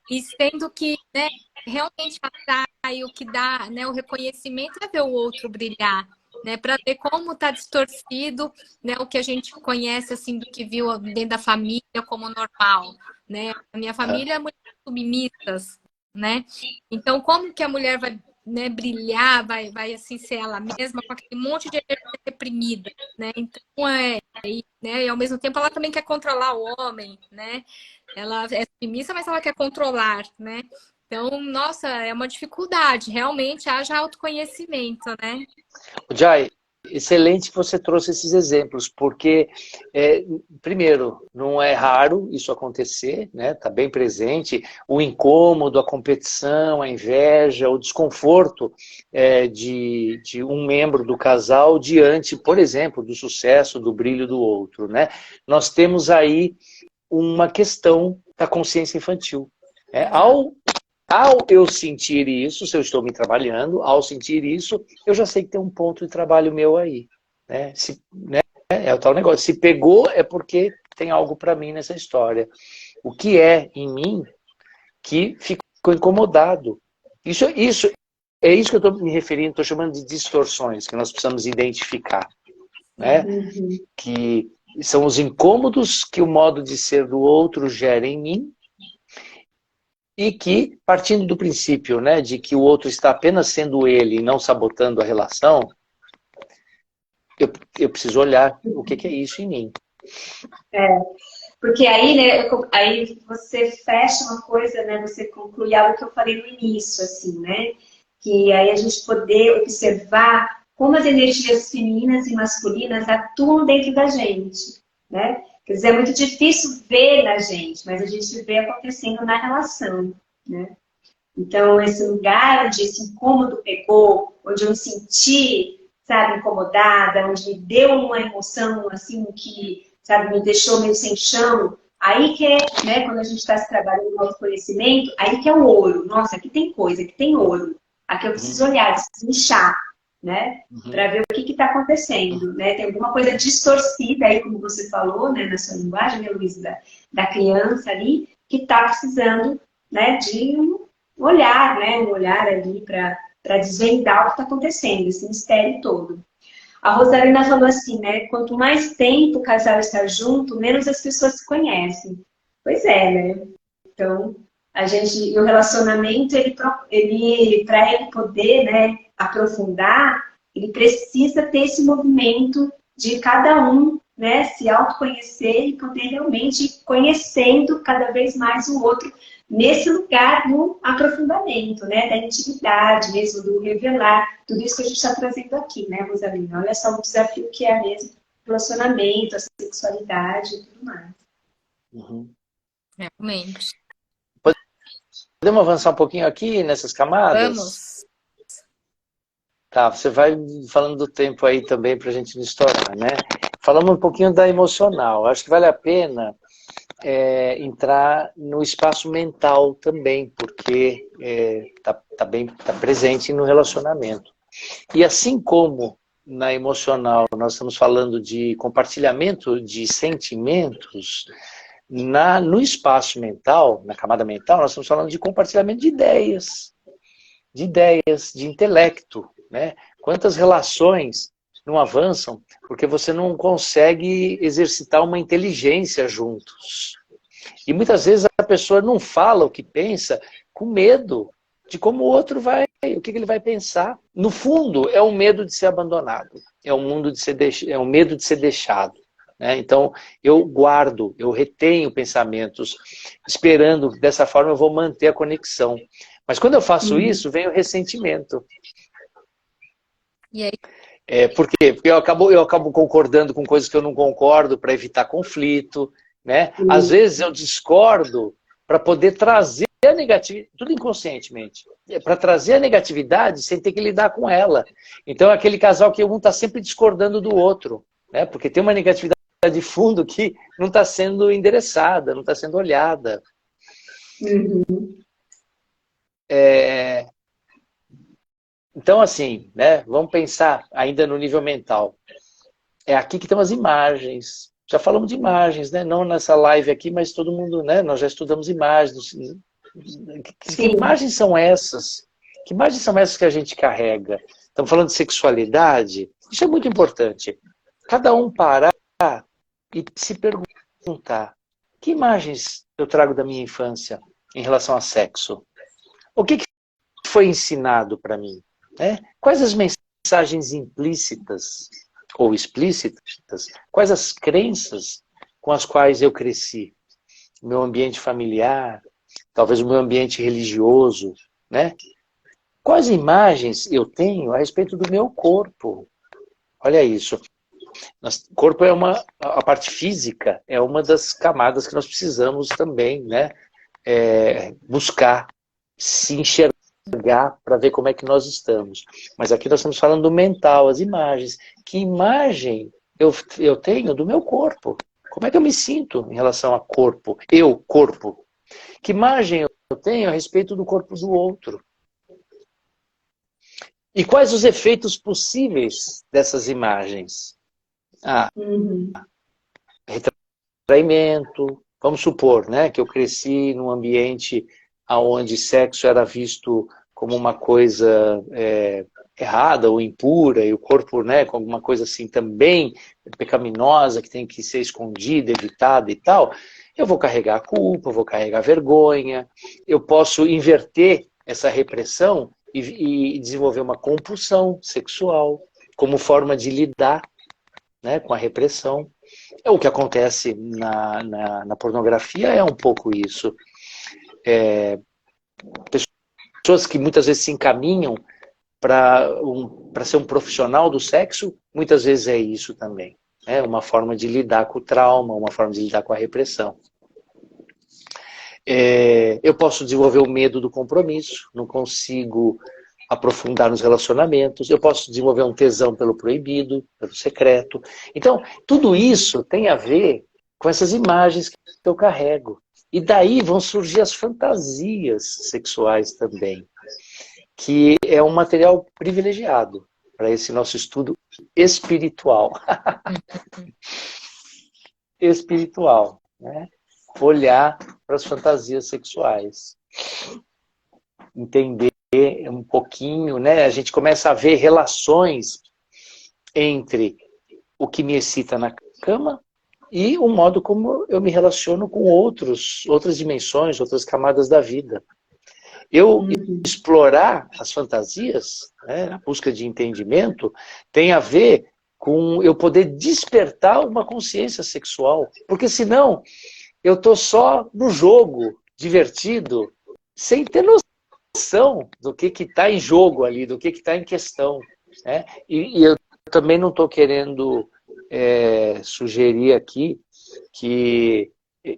E sendo que, né, realmente atrai o que dá, né, o reconhecimento é ver o outro brilhar, né, para ver como está distorcido, né, o que a gente conhece assim do que viu dentro da família como normal, né? A minha família é mulheres submissas, né? Então como que a mulher vai, né, brilhar, vai assim ser ela mesma com aquele monte de energia reprimida, né? Então né, e ao mesmo tempo ela também quer controlar o homem, né? Ela é submissa, mas ela quer controlar, né? Então, nossa, é uma dificuldade. Realmente haja autoconhecimento, né? Jai, excelente que você trouxe esses exemplos, porque, primeiro, não é raro isso acontecer, né? Está bem presente, o incômodo, a competição, a inveja, o desconforto de um membro do casal diante, por exemplo, do sucesso, do brilho do outro, né? Nós temos aí uma questão da consciência infantil. Ao eu sentir isso, se eu estou me trabalhando, ao sentir isso, eu já sei que tem um ponto de trabalho meu aí. Né? É o tal negócio. Se pegou, é porque tem algo para mim nessa história. O que é em mim que ficou incomodado? É isso que eu estou me referindo, estou chamando de distorções, que nós precisamos identificar. Né? Uhum. Que são os incômodos que o modo de ser do outro gera em mim, e que, partindo do princípio, né, de que o outro está apenas sendo ele e não sabotando a relação, eu preciso olhar o que é isso em mim. Porque aí, né, aí você fecha uma coisa, né, você conclui algo que eu falei no início, assim, né, que aí a gente poder observar como as energias femininas e masculinas atuam dentro da gente, né? Quer dizer, é muito difícil ver na gente, mas a gente vê acontecendo na relação, né? Então, esse lugar onde esse incômodo pegou, onde eu me senti, sabe, incomodada, onde me deu uma emoção, assim, que, sabe, me deixou meio sem chão, aí que é, né, quando a gente está se trabalhando no autoconhecimento, aí que é o ouro. Nossa, aqui tem coisa, aqui tem ouro. Aqui eu preciso olhar, preciso inchar, né, para ver o que está acontecendo, né? Tem alguma coisa distorcida aí, como você falou, né, na sua linguagem, né, Luiz, da criança ali, que está precisando, né, de um olhar, né, um olhar ali para desvendar o que está acontecendo, esse mistério todo. A Rosalina falou assim, né, quanto mais tempo o casal está junto, menos as pessoas se conhecem. Pois é, né? Então, o relacionamento, para ele poder, né, aprofundar, ele precisa ter esse movimento de cada um, né, se autoconhecer e poder realmente ir conhecendo cada vez mais o outro nesse lugar do aprofundamento, né, da intimidade mesmo, do revelar, tudo isso que a gente está trazendo aqui, né, Rosalina? Olha só o desafio que é mesmo o relacionamento, a sexualidade e tudo mais. Uhum. Realmente. Podemos avançar um pouquinho aqui nessas camadas? Vamos. Tá, você vai falando do tempo aí também para a gente não estourar, né? Falamos um pouquinho da emocional. Acho que vale a pena entrar no espaço mental também, porque tá presente no relacionamento. E assim como na emocional nós estamos falando de compartilhamento de sentimentos, no espaço mental, na camada mental, nós estamos falando de compartilhamento de ideias, de intelecto, né? Quantas relações não avançam porque você não consegue exercitar uma inteligência juntos. E muitas vezes a pessoa não fala o que pensa com medo de como o outro vai, o que ele vai pensar. No fundo, é um medo de ser abandonado, é um medo de ser deixado. Né? Então, eu retenho pensamentos, esperando que dessa forma eu vou manter a conexão. Mas quando eu faço isso, vem o ressentimento. E aí? Por quê? Porque eu acabo concordando com coisas que eu não concordo para evitar conflito. Né? Às vezes eu discordo para poder trazer a negatividade, tudo inconscientemente, para trazer a negatividade sem ter que lidar com ela. Então é aquele casal que um está sempre discordando do outro, né? Porque tem uma negatividade de fundo que não está sendo endereçada, não está sendo olhada. Uhum. Então, assim, né, vamos pensar ainda no nível mental. É aqui que estão as imagens. Já falamos de imagens, né? Não nessa live aqui, mas todo mundo, né? Nós já estudamos imagens. Que imagens são essas? Que imagens são essas que a gente carrega? Estamos falando de sexualidade? Isso é muito importante. Cada um parar e se perguntar: que imagens eu trago da minha infância em relação a sexo? O que foi ensinado para mim? Né? Quais as mensagens implícitas ou explícitas? Quais as crenças com as quais eu cresci? O meu ambiente familiar, talvez o meu ambiente religioso, né? Quais imagens eu tenho a respeito do meu corpo? Olha isso. O corpo é a parte física é uma das camadas que nós precisamos também, né? Buscar se enxergar para ver como é que nós estamos. Mas aqui nós estamos falando do mental, as imagens. Que imagem eu tenho do meu corpo? Como é que eu me sinto em relação a corpo? Eu, corpo. Que imagem eu tenho a respeito do corpo do outro? E quais os efeitos possíveis dessas imagens? Retraimento. Vamos supor, né, que eu cresci num ambiente onde sexo era visto como uma coisa errada ou impura, e o corpo, né, como uma coisa assim também pecaminosa, que tem que ser escondida, evitada e tal. Eu vou carregar a culpa, eu vou carregar a vergonha, eu posso inverter essa repressão e desenvolver uma compulsão sexual como forma de lidar, né, com a repressão. O que acontece na pornografia é um pouco isso. Pessoas que muitas vezes se encaminham para ser um profissional do sexo, muitas vezes é isso também. É uma forma de lidar com o trauma, uma forma de lidar com a repressão. Eu posso desenvolver o medo do compromisso, não consigo aprofundar nos relacionamentos, eu posso desenvolver um tesão pelo proibido, pelo secreto. Então, tudo isso tem a ver com essas imagens que eu carrego. E daí vão surgir as fantasias sexuais também, que é um material privilegiado para esse nosso estudo espiritual. Espiritual, né? Olhar para as fantasias sexuais. Entender um pouquinho, né? A gente começa a ver relações entre o que me excita na cama e o modo como eu me relaciono com outras dimensões, outras camadas da vida. Eu explorar as fantasias, né, a busca de entendimento, tem a ver com eu poder despertar uma consciência sexual. Porque senão eu estou só no jogo, divertido, sem ter noção do que está em jogo ali, do que está em questão. Né? E eu também não estou querendo sugerir aqui que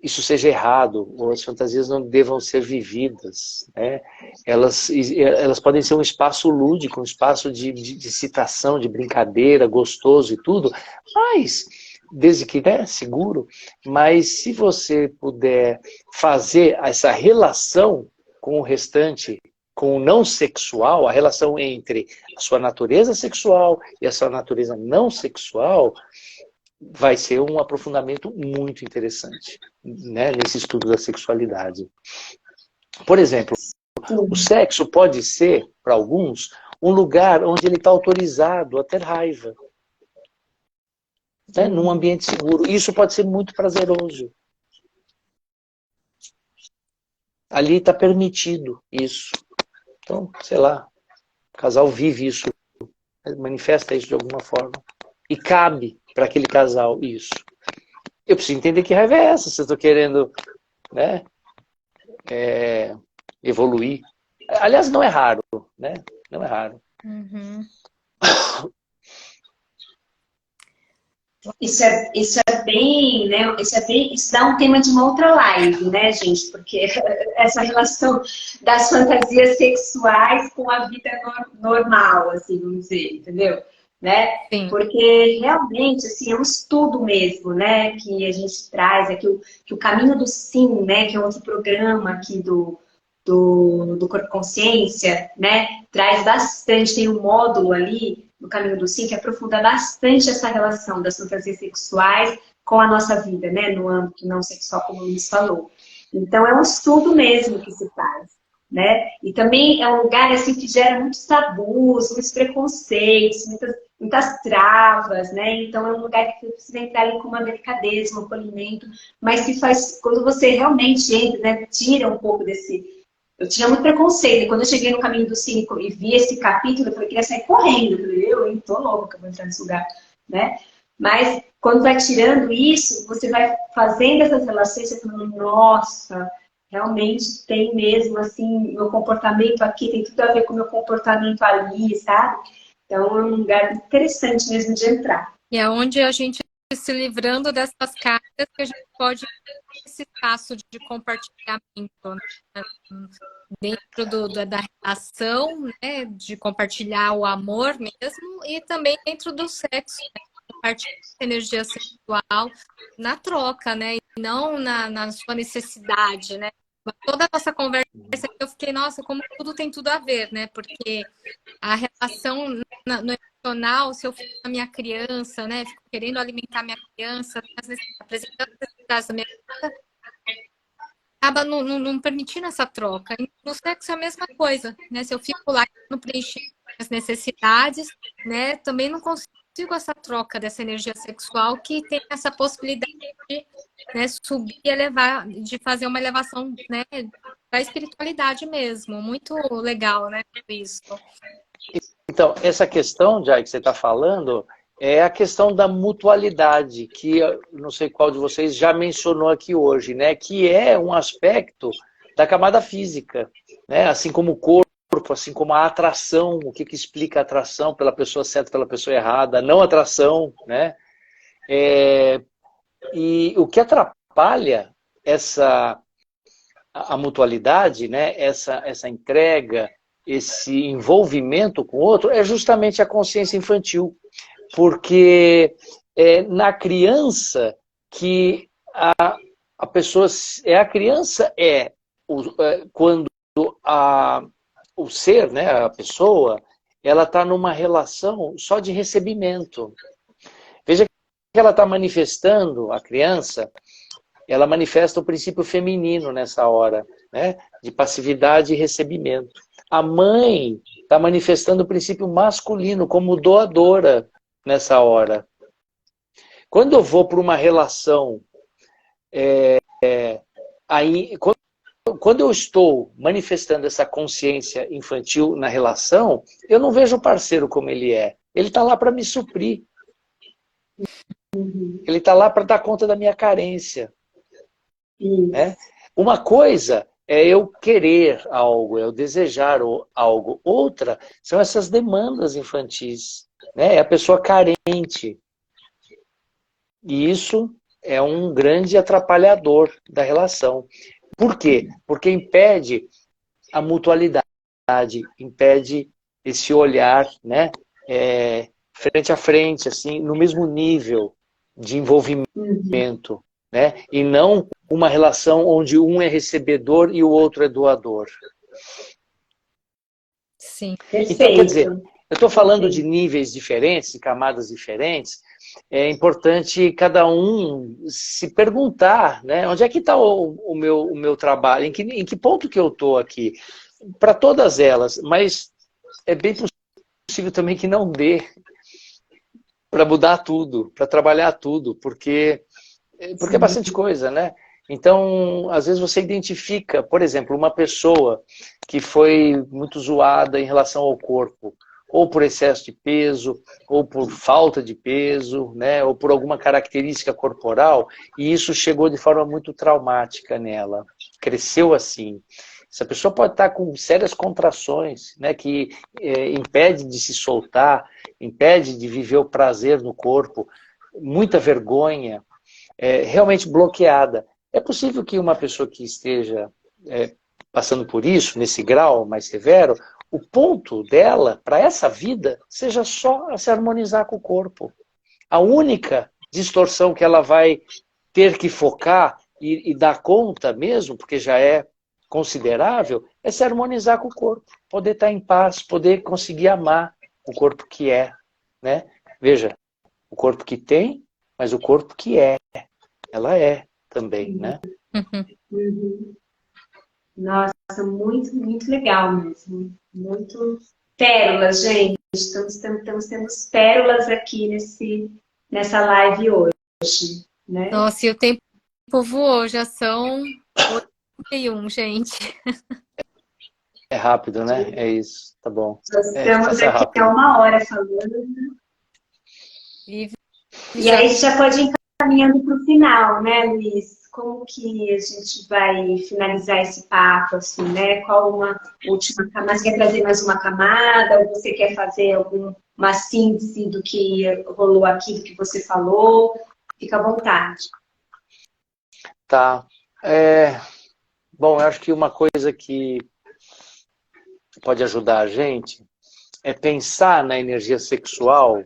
isso seja errado, ou as fantasias não devam ser vividas. Né? Elas podem ser um espaço lúdico, um espaço de citação, de brincadeira, gostoso e tudo, mas, desde que seguro, mas se você puder fazer essa relação com o restante, com o não sexual, a relação entre a sua natureza sexual e a sua natureza não sexual, vai ser um aprofundamento muito interessante, né, nesse estudo da sexualidade. Por exemplo, o sexo pode ser, para alguns, um lugar onde ele está autorizado a ter raiva. Né, num ambiente seguro. Isso pode ser muito prazeroso. Ali está permitido isso. Então, sei lá, o casal vive isso, manifesta isso de alguma forma. E cabe para aquele casal isso. Eu preciso entender que raiva é essa, se eu estou querendo, né, evoluir. Aliás, não é raro, né? Não é raro. Isso é bem, né? Isso dá um tema de uma outra live, né, gente? Porque essa relação das fantasias sexuais com a vida normal, assim, vamos dizer, entendeu? Né? Sim. Porque realmente, assim, é um estudo mesmo, né? Que a gente traz aqui, que o Caminho do Sim, né? Que é outro programa aqui do Corpo Consciência, né? Traz bastante, tem um módulo ali no Caminho do Sim que aprofunda bastante essa relação das fantasias sexuais com a nossa vida, né? No âmbito não sexual, como o Luiz falou. Então, é um estudo mesmo que se faz, né? E também é um lugar, assim, que gera muitos tabus, muitos preconceitos, muitas travas, né? Então, é um lugar que você precisa entrar ali com uma delicadeza, um acolhimento, mas que faz, quando você realmente entra, né? Tira um pouco desse... Eu tinha muito preconceito. E quando eu cheguei no Caminho do Sim e vi esse capítulo, eu falei, queria sair correndo. Eu falei, eu tô louca, eu vou entrar nesse lugar, né? Mas quando vai tirando isso, você vai fazendo essas relações, você fala, nossa, realmente tem mesmo, assim, meu comportamento aqui tem tudo a ver com o meu comportamento ali, sabe? Então é um lugar interessante mesmo de entrar. E é onde a gente se livrando dessas cargas que a gente pode ter esse espaço de compartilhamento, né? Dentro da relação, né? De compartilhar o amor mesmo e também dentro do sexo, né? Compartilhar essa energia sexual na troca, né? E não na sua necessidade, né? Toda a nossa conversa eu fiquei, nossa, como tudo tem tudo a ver, né? Porque a relação no emocional, se eu fico com a minha criança, né? Fico querendo alimentar minha criança, apresentando as necessidades da minha criança, acaba não permitindo essa troca. E no sexo é a mesma coisa, né? Se eu fico lá não preenchendo as necessidades, né? Também não consigo essa troca dessa energia sexual que tem essa possibilidade de, né, subir e elevar, de fazer uma elevação, né, da espiritualidade mesmo. Muito legal, né, isso. Então, essa questão, Jai, que você está falando, é a questão da mutualidade, que eu não sei qual de vocês já mencionou aqui hoje, né? Que é um aspecto da camada física, né? Assim como o corpo, assim como a atração, o que explica a atração pela pessoa certa, pela pessoa errada, a não atração, né? E o que atrapalha a mutualidade, né? Essa entrega, esse envolvimento com o outro, é justamente a consciência infantil. Porque é na criança que a pessoa... A criança quando o ser, né, a pessoa, ela está numa relação só de recebimento. Veja que ela está manifestando, a criança, ela manifesta o princípio feminino nessa hora, né, de passividade e recebimento. A mãe está manifestando o princípio masculino como doadora nessa hora. Quando eu vou para uma relação, quando eu estou manifestando essa consciência infantil na relação, eu não vejo o parceiro como ele é. Ele está lá para me suprir. Ele está lá para dar conta da minha carência. Né? Uma coisa é eu querer algo, é eu desejar algo. Outra são essas demandas infantis. Né? É a pessoa carente. E isso é um grande atrapalhador da relação. Por quê? Porque impede a mutualidade, impede esse olhar, né? Frente a frente, assim, no mesmo nível de envolvimento. Né? E não uma relação onde um é recebedor e o outro é doador. Sim. Perfeito. Então, quer dizer, eu estou falando de níveis diferentes, de camadas diferentes. É importante cada um se perguntar, né? Onde é que está o meu trabalho? Em que ponto que eu estou aqui? Para todas elas, mas é bem possível também que não dê para mudar tudo, para trabalhar tudo, porque é bastante coisa, né? Então, às vezes você identifica, por exemplo, uma pessoa que foi muito zoada em relação ao corpo, ou por excesso de peso, ou por falta de peso, né? Ou por alguma característica corporal, e isso chegou de forma muito traumática nela. Cresceu assim. Essa pessoa pode estar com sérias contrações, né? Que impede de se soltar, impede de viver o prazer no corpo, muita vergonha, realmente bloqueada. É possível que uma pessoa que esteja passando por isso, nesse grau mais severo, o ponto dela, para essa vida, seja só se harmonizar com o corpo. A única distorção que ela vai ter que focar e dar conta mesmo, porque já é considerável, é se harmonizar com o corpo. Poder estar em paz, poder conseguir amar o corpo que é. Né? Veja, o corpo que tem, mas o corpo que é. Ela é também, né? Nossa, muito, muito legal mesmo. Muito pérolas, gente. Estamos tendo pérolas aqui nessa live hoje. Né? Nossa, e o tempo voou, já são 8h41, gente. É rápido, né? É isso, tá bom. Nós estamos aqui há 1 hora falando. E aí já pode caminhando para o final, né, Luiz? Como que a gente vai finalizar esse papo, assim, né? Qual uma última camada? Você quer trazer mais uma camada? Ou você quer fazer uma síntese do que rolou aqui, do que você falou? Fica à vontade. Tá. Bom, eu acho que uma coisa que pode ajudar a gente é pensar na energia sexual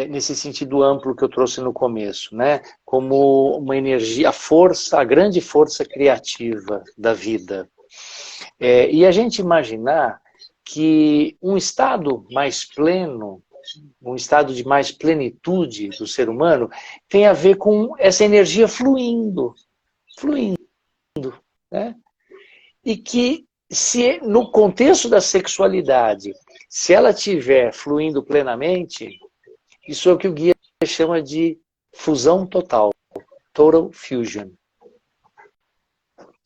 nesse sentido amplo que eu trouxe no começo, né? Como uma energia, a força, a grande força criativa da vida. E a gente imaginar que um estado mais pleno, um estado de mais plenitude do ser humano, tem a ver com essa energia fluindo, né? E que, se no contexto da sexualidade, se ela estiver fluindo plenamente, isso é o que o guia chama de fusão total, total fusion.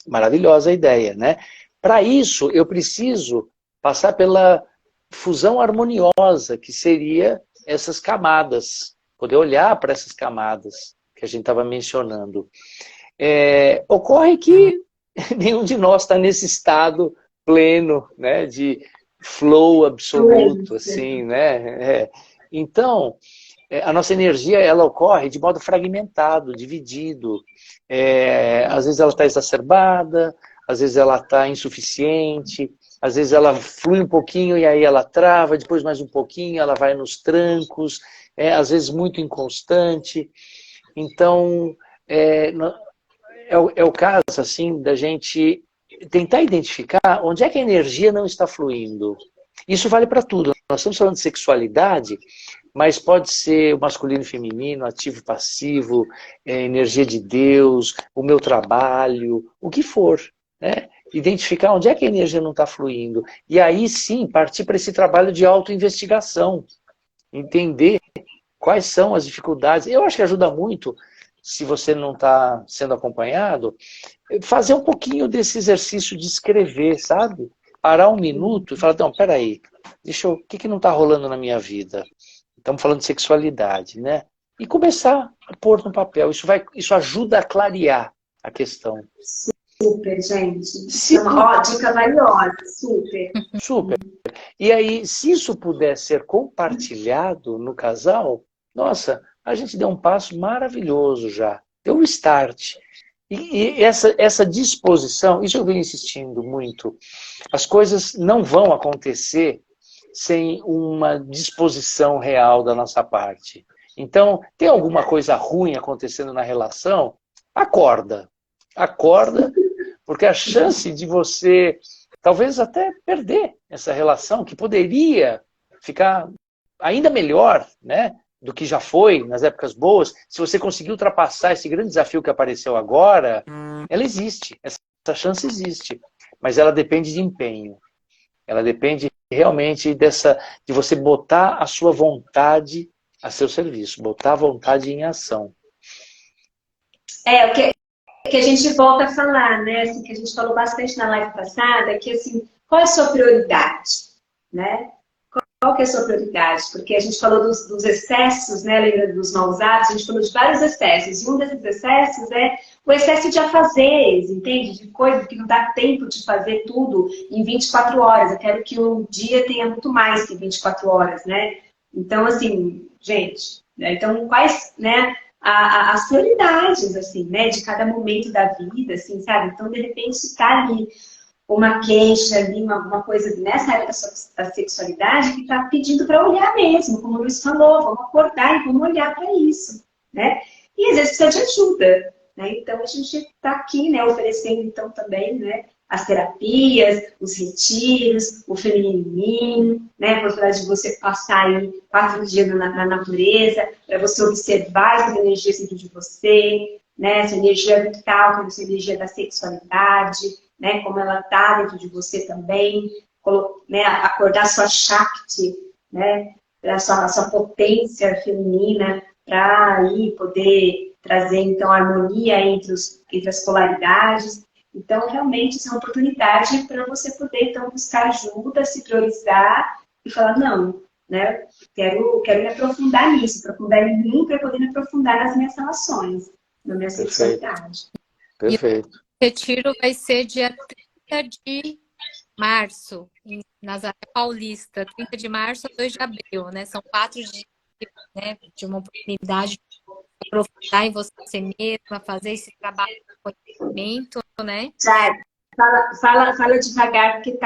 Maravilhosa a ideia, né? Para isso, eu preciso passar pela fusão harmoniosa, que seria essas camadas, poder olhar para essas camadas que a gente estava mencionando. Ocorre que nenhum de nós está nesse estado pleno, né, de flow absoluto, assim, né? Então, a nossa energia, ela ocorre de modo fragmentado, dividido. Às vezes ela está exacerbada, às vezes ela está insuficiente, às vezes ela flui um pouquinho e aí ela trava, depois mais um pouquinho, ela vai nos trancos, às vezes muito inconstante. Então, é o caso, assim, da gente tentar identificar onde é que a energia não está fluindo. Isso vale para tudo. Nós estamos falando de sexualidade, mas pode ser o masculino e feminino, ativo e passivo, energia de Deus, o meu trabalho, o que for, né? Identificar onde é que a energia não está fluindo. E aí sim, partir para esse trabalho de autoinvestigação. Entender quais são as dificuldades. Eu acho que ajuda muito, se você não está sendo acompanhado, fazer um pouquinho desse exercício de escrever, sabe? Parar um minuto e falar, não, peraí, o que não está rolando na minha vida? Estamos falando de sexualidade, né? E começar a pôr no papel. Isso ajuda a clarear a questão. Super, gente. Uma dica valiosa, super. Super. E aí, se isso puder ser compartilhado no casal, nossa, a gente deu um passo maravilhoso já. Deu um start. E essa disposição, isso eu venho insistindo muito, as coisas não vão acontecer sem uma disposição real da nossa parte. Então, tem alguma coisa ruim acontecendo na relação? Acorda. Acorda, porque a chance de você, talvez até perder essa relação, que poderia ficar ainda melhor, né, do que já foi nas épocas boas, se você conseguir ultrapassar esse grande desafio que apareceu agora, ela existe, essa chance existe, mas ela depende de empenho. Ela depende realmente de você botar a sua vontade a seu serviço, botar a vontade em ação. O que a gente volta a falar, né? Assim, que a gente falou bastante na live passada, que assim, qual é a sua prioridade, né? Qual que é a sua prioridade? Porque a gente falou dos excessos, né? Lembra dos maus hábitos? A gente falou de vários excessos. E um desses excessos é o excesso de afazeres, entende? De coisa que não dá tempo de fazer tudo em 24 horas. Eu quero que um dia tenha muito mais que 24 horas, né? Então, assim, gente, né? Então, quais, né? As prioridades, assim, né? De cada momento da vida, assim, sabe? Então, de repente, está ali uma queixa ali, alguma coisa nessa área da sexualidade que está pedindo para olhar mesmo, como o Luiz falou, vamos acordar e vamos olhar para isso, né? E às vezes precisa de ajuda, né? Então a gente está aqui, né, oferecendo então também, né, as terapias, os retiros, o feminino, né, a possibilidade de você passar aí 4 dias na natureza, para você observar as energias dentro de você, né, essa energia vital, essa energia da sexualidade, né, como ela está dentro de você também, né, acordar sua Shakti, né, a sua potência feminina, para aí poder trazer, então, harmonia entre as polaridades. Então, realmente, isso é uma oportunidade para você poder, então, buscar ajuda, se priorizar e falar, não, né? Quero me aprofundar nisso, aprofundar em mim para poder me aprofundar nas minhas relações, na minha sexualidade. Perfeito. E o retiro vai ser dia 30 de março, em Nazaré Paulista. 30 de março a 2 de abril, né? São 4 dias, né, de uma oportunidade de aprofundar em você mesma, fazer esse trabalho de conhecimento, né? Já, fala devagar, porque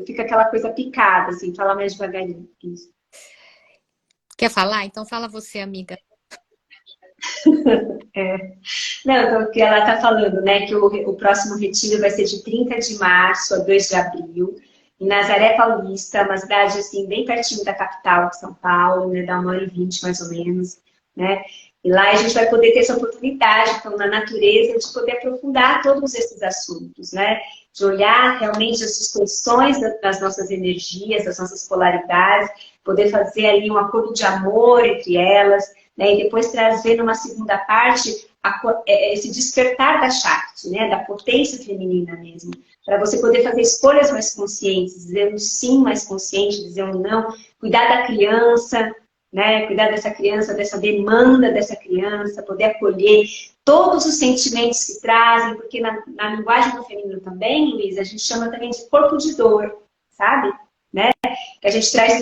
fica aquela coisa picada, assim, fala mais devagarinho. Isso. Quer falar? Então fala você, amiga. Não, então, o que ela está falando, né? Que o próximo retiro vai ser de 30 de março a 2 de abril, em Nazaré Paulista, uma cidade assim, bem pertinho da capital de São Paulo, né? Dá 1h20 mais ou menos, né? E lá a gente vai poder ter essa oportunidade, então, na natureza, de poder aprofundar todos esses assuntos, né? De olhar realmente as distorções das nossas energias, das nossas polaridades, poder fazer ali um acordo de amor entre elas, né? E depois trazer numa segunda parte esse despertar da Shakti, né? Da potência feminina mesmo, para você poder fazer escolhas mais conscientes, dizer um sim mais consciente, dizer um não, cuidar da criança, né? Cuidar dessa criança, dessa demanda dessa criança, poder acolher todos os sentimentos que trazem, porque na linguagem do feminino também, Luísa, a gente chama também de corpo de dor, sabe? Né? Que a gente traz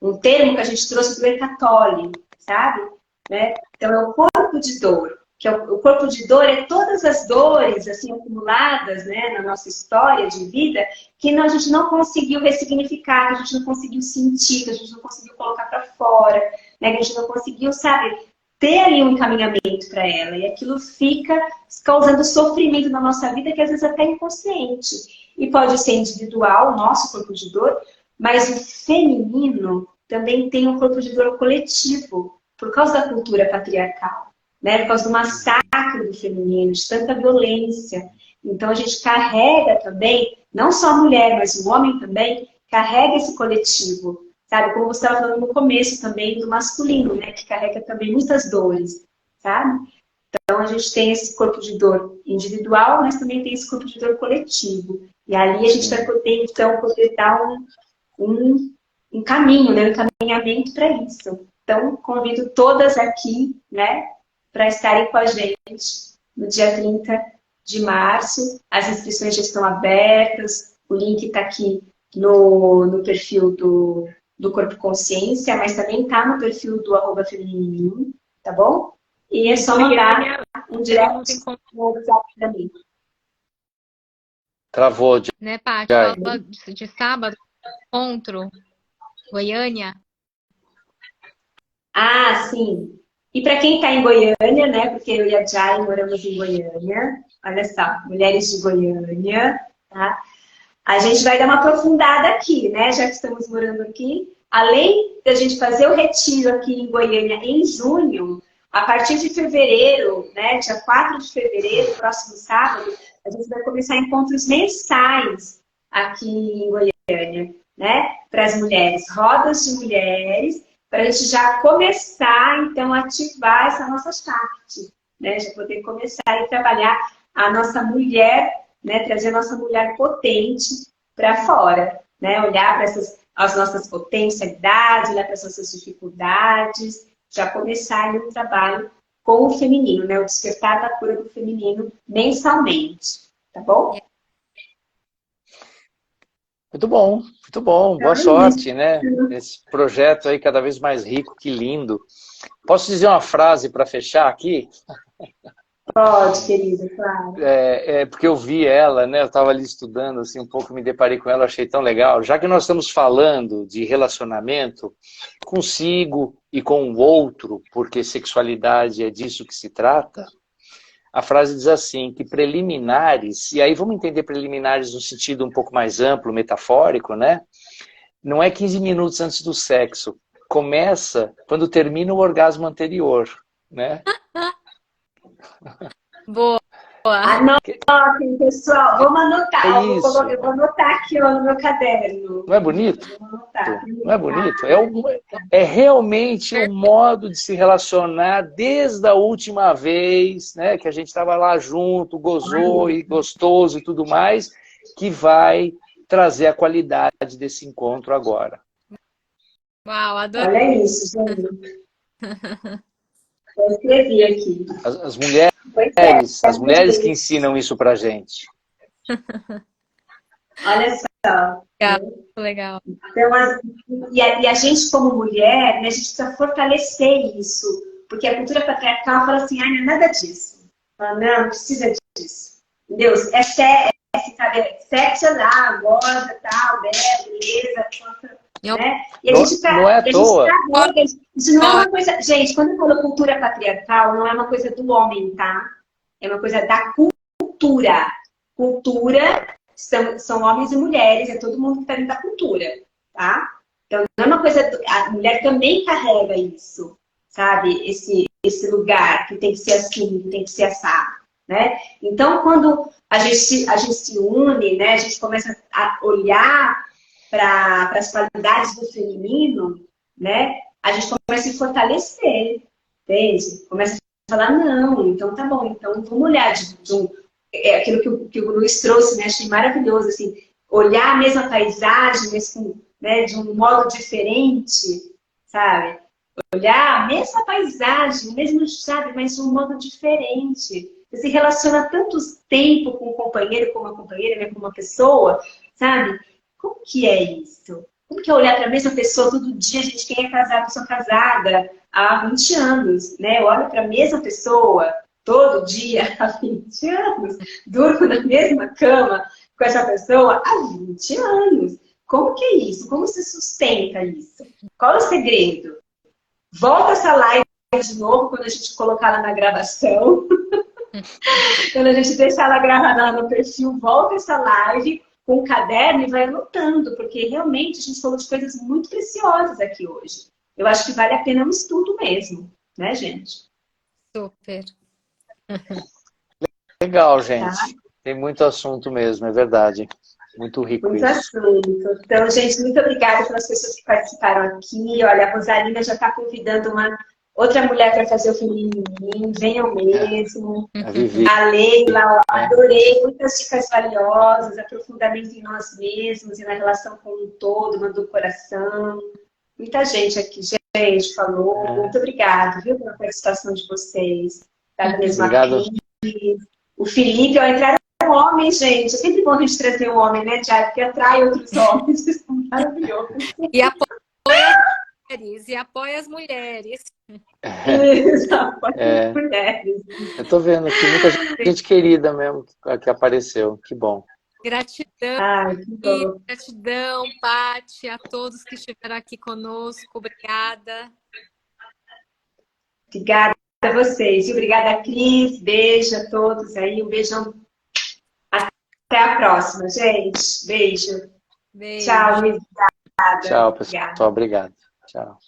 um termo que a gente trouxe do Ecatole, sabe? Né? Então é o corpo de dor, que o corpo de dor é todas as dores assim acumuladas, né, na nossa história de vida, que a gente não conseguiu ressignificar, que a gente não conseguiu sentir, que a gente não conseguiu colocar para fora, né, que a gente não conseguiu, sabe, ter ali um encaminhamento para ela. E aquilo fica causando sofrimento na nossa vida, que às vezes até é inconsciente. E pode ser individual, o nosso corpo de dor, mas o feminino também tem um corpo de dor coletivo, por causa da cultura patriarcal, né? Por causa do massacre do feminino, de tanta violência. Então a gente carrega também, não só a mulher, mas o homem também, carrega esse coletivo, sabe? Como você estava falando no começo também do masculino, né? Que carrega também muitas dores, sabe? Então a gente tem esse corpo de dor individual, mas também tem esse corpo de dor coletivo. E ali a gente vai poder, então, dar um caminho, né? Um encaminhamento para isso. Então, convido todas aqui, né, para estarem com a gente no dia 30 de março. As inscrições já estão abertas, o link está aqui no perfil do Corpo Consciência, mas também está no perfil do @feminino, tá bom? E é só mandar um direct no WhatsApp para mim. Travou, de... Né, Paty? Fala de sábado, encontro, Goiânia. Ah, sim. E para quem está em Goiânia, né? Porque eu e a Jai moramos em Goiânia. Olha só, mulheres de Goiânia, tá? A gente vai dar uma aprofundada aqui, né? Já que estamos morando aqui. Além da gente fazer o retiro aqui em Goiânia em junho, a partir de fevereiro, né? Dia 4 de fevereiro, próximo sábado, a gente vai começar encontros mensais aqui em Goiânia, né? Para as mulheres, rodas de mulheres, para a gente já começar, então, a ativar essa nossa Shakti, né? Já poder começar a trabalhar a nossa mulher, né? Trazer a nossa mulher potente para fora, né? Olhar para as nossas potencialidades, olhar para as nossas dificuldades, já começar um trabalho com o feminino, né? O despertar da cura do feminino mensalmente, tá bom? Muito bom, muito bom. Boa sorte, né? Esse projeto aí cada vez mais rico, que lindo. Posso dizer uma frase para fechar aqui? Pode, querida, claro. Porque eu vi ela, né? Eu estava ali estudando assim, um pouco, me deparei com ela, achei tão legal. Já que nós estamos falando de relacionamento consigo e com o outro, porque sexualidade é disso que se trata, a frase diz assim, que preliminares, e aí vamos entender preliminares no sentido um pouco mais amplo, metafórico, né? Não é 15 minutos antes do sexo. Começa quando termina o orgasmo anterior, né? Boa. Anotem, pessoal. Vamos anotar. É Eu isso. vou anotar aqui ó, no meu caderno. Não é bonito? Vou anotar. Não é bonito? É realmente um modo de se relacionar desde a última vez, né, que a gente estava lá junto, gozou e gostoso e tudo mais, que vai trazer a qualidade desse encontro agora. Uau, adorei. Olha isso, gente. Eu escrevi aqui. As mulheres, Pois é, as mulheres que ensinam isso pra gente. olha só. Legal, legal. Então, e a gente, como mulher, né, a gente precisa fortalecer isso. Porque a cultura patriarcal fala assim, ai, não é nada disso. Fala, não precisa disso. Entendeu? É sexo lá, goza, tal, beleza, né? E a gente tá, Não é à toa. isso não é uma coisa... Gente, quando eu falo cultura patriarcal, não é uma coisa do homem, tá? É uma coisa da cultura. Cultura são homens e mulheres, é todo mundo que está dentro da cultura, tá? Então, não é uma coisa... A mulher também carrega isso, sabe? Esse lugar que tem que ser assim, que tem que ser assado, né? Então, quando a gente se une, né? A gente começa a olhar para as qualidades do feminino, né? A gente começa a se fortalecer, entende? Começa a falar, não, então tá bom, então vamos olhar aquilo que o Luiz trouxe, né? Achei maravilhoso, assim, olhar a mesma paisagem, mas né, de um modo diferente, sabe? Olhar a mesma paisagem, mesmo, sabe, mas de um modo diferente. Você se relaciona tanto tempo com um companheiro, com uma companheira, né, com uma pessoa, sabe? Como que é isso? Como que é olhar para a mesma pessoa todo dia? A gente, quem é casado, sou casada há 20 anos, né? Eu olho para a mesma pessoa todo dia há 20 anos. Durmo na mesma cama com essa pessoa há 20 anos. Como que é isso? Como se sustenta isso? Qual é o segredo? Volta essa live de novo quando a gente colocar ela na gravação. Quando a gente deixar ela gravada lá no perfil, volta essa live com um caderno e vai anotando, porque realmente a gente falou de coisas muito preciosas aqui hoje. Eu acho que vale a pena um estudo mesmo, né, gente? Super. Legal, gente. Tá? Tem muito assunto mesmo, é verdade. Muito rico Muito isso. assunto. Então, gente, muito obrigada pelas pessoas que participaram aqui. Olha, a Rosalina já está convidando uma outra mulher para fazer o feminino em mim. Venham mesmo. A Vivi. A Leila, adorei. Muitas dicas valiosas, aprofundamento em nós mesmos e na relação como um todo, no coração. Muita gente aqui, gente, falou. Muito obrigada, viu, pela participação de vocês. Tá mesmo Obrigado. aqui. O Felipe, ó, entraram homens, gente. É sempre bom a gente trazer um homem, né, Thiago? Porque atrai outros homens. Isso é maravilhoso. E apoia as mulheres. E apoia as mulheres. Isso, apoia as mulheres. Eu tô vendo aqui muita gente querida mesmo que apareceu. Que bom. Gratidão, Ai, que bom. gratidão, Paty, a todos que estiveram aqui conosco. Obrigada. Obrigada a vocês. E obrigada, Cris. Beijo a todos aí. Um beijão. Até a próxima, gente. Beijo. Beijo. Tchau, Luiz. Obrigada. Tchau, pessoal. Obrigado. Tchau.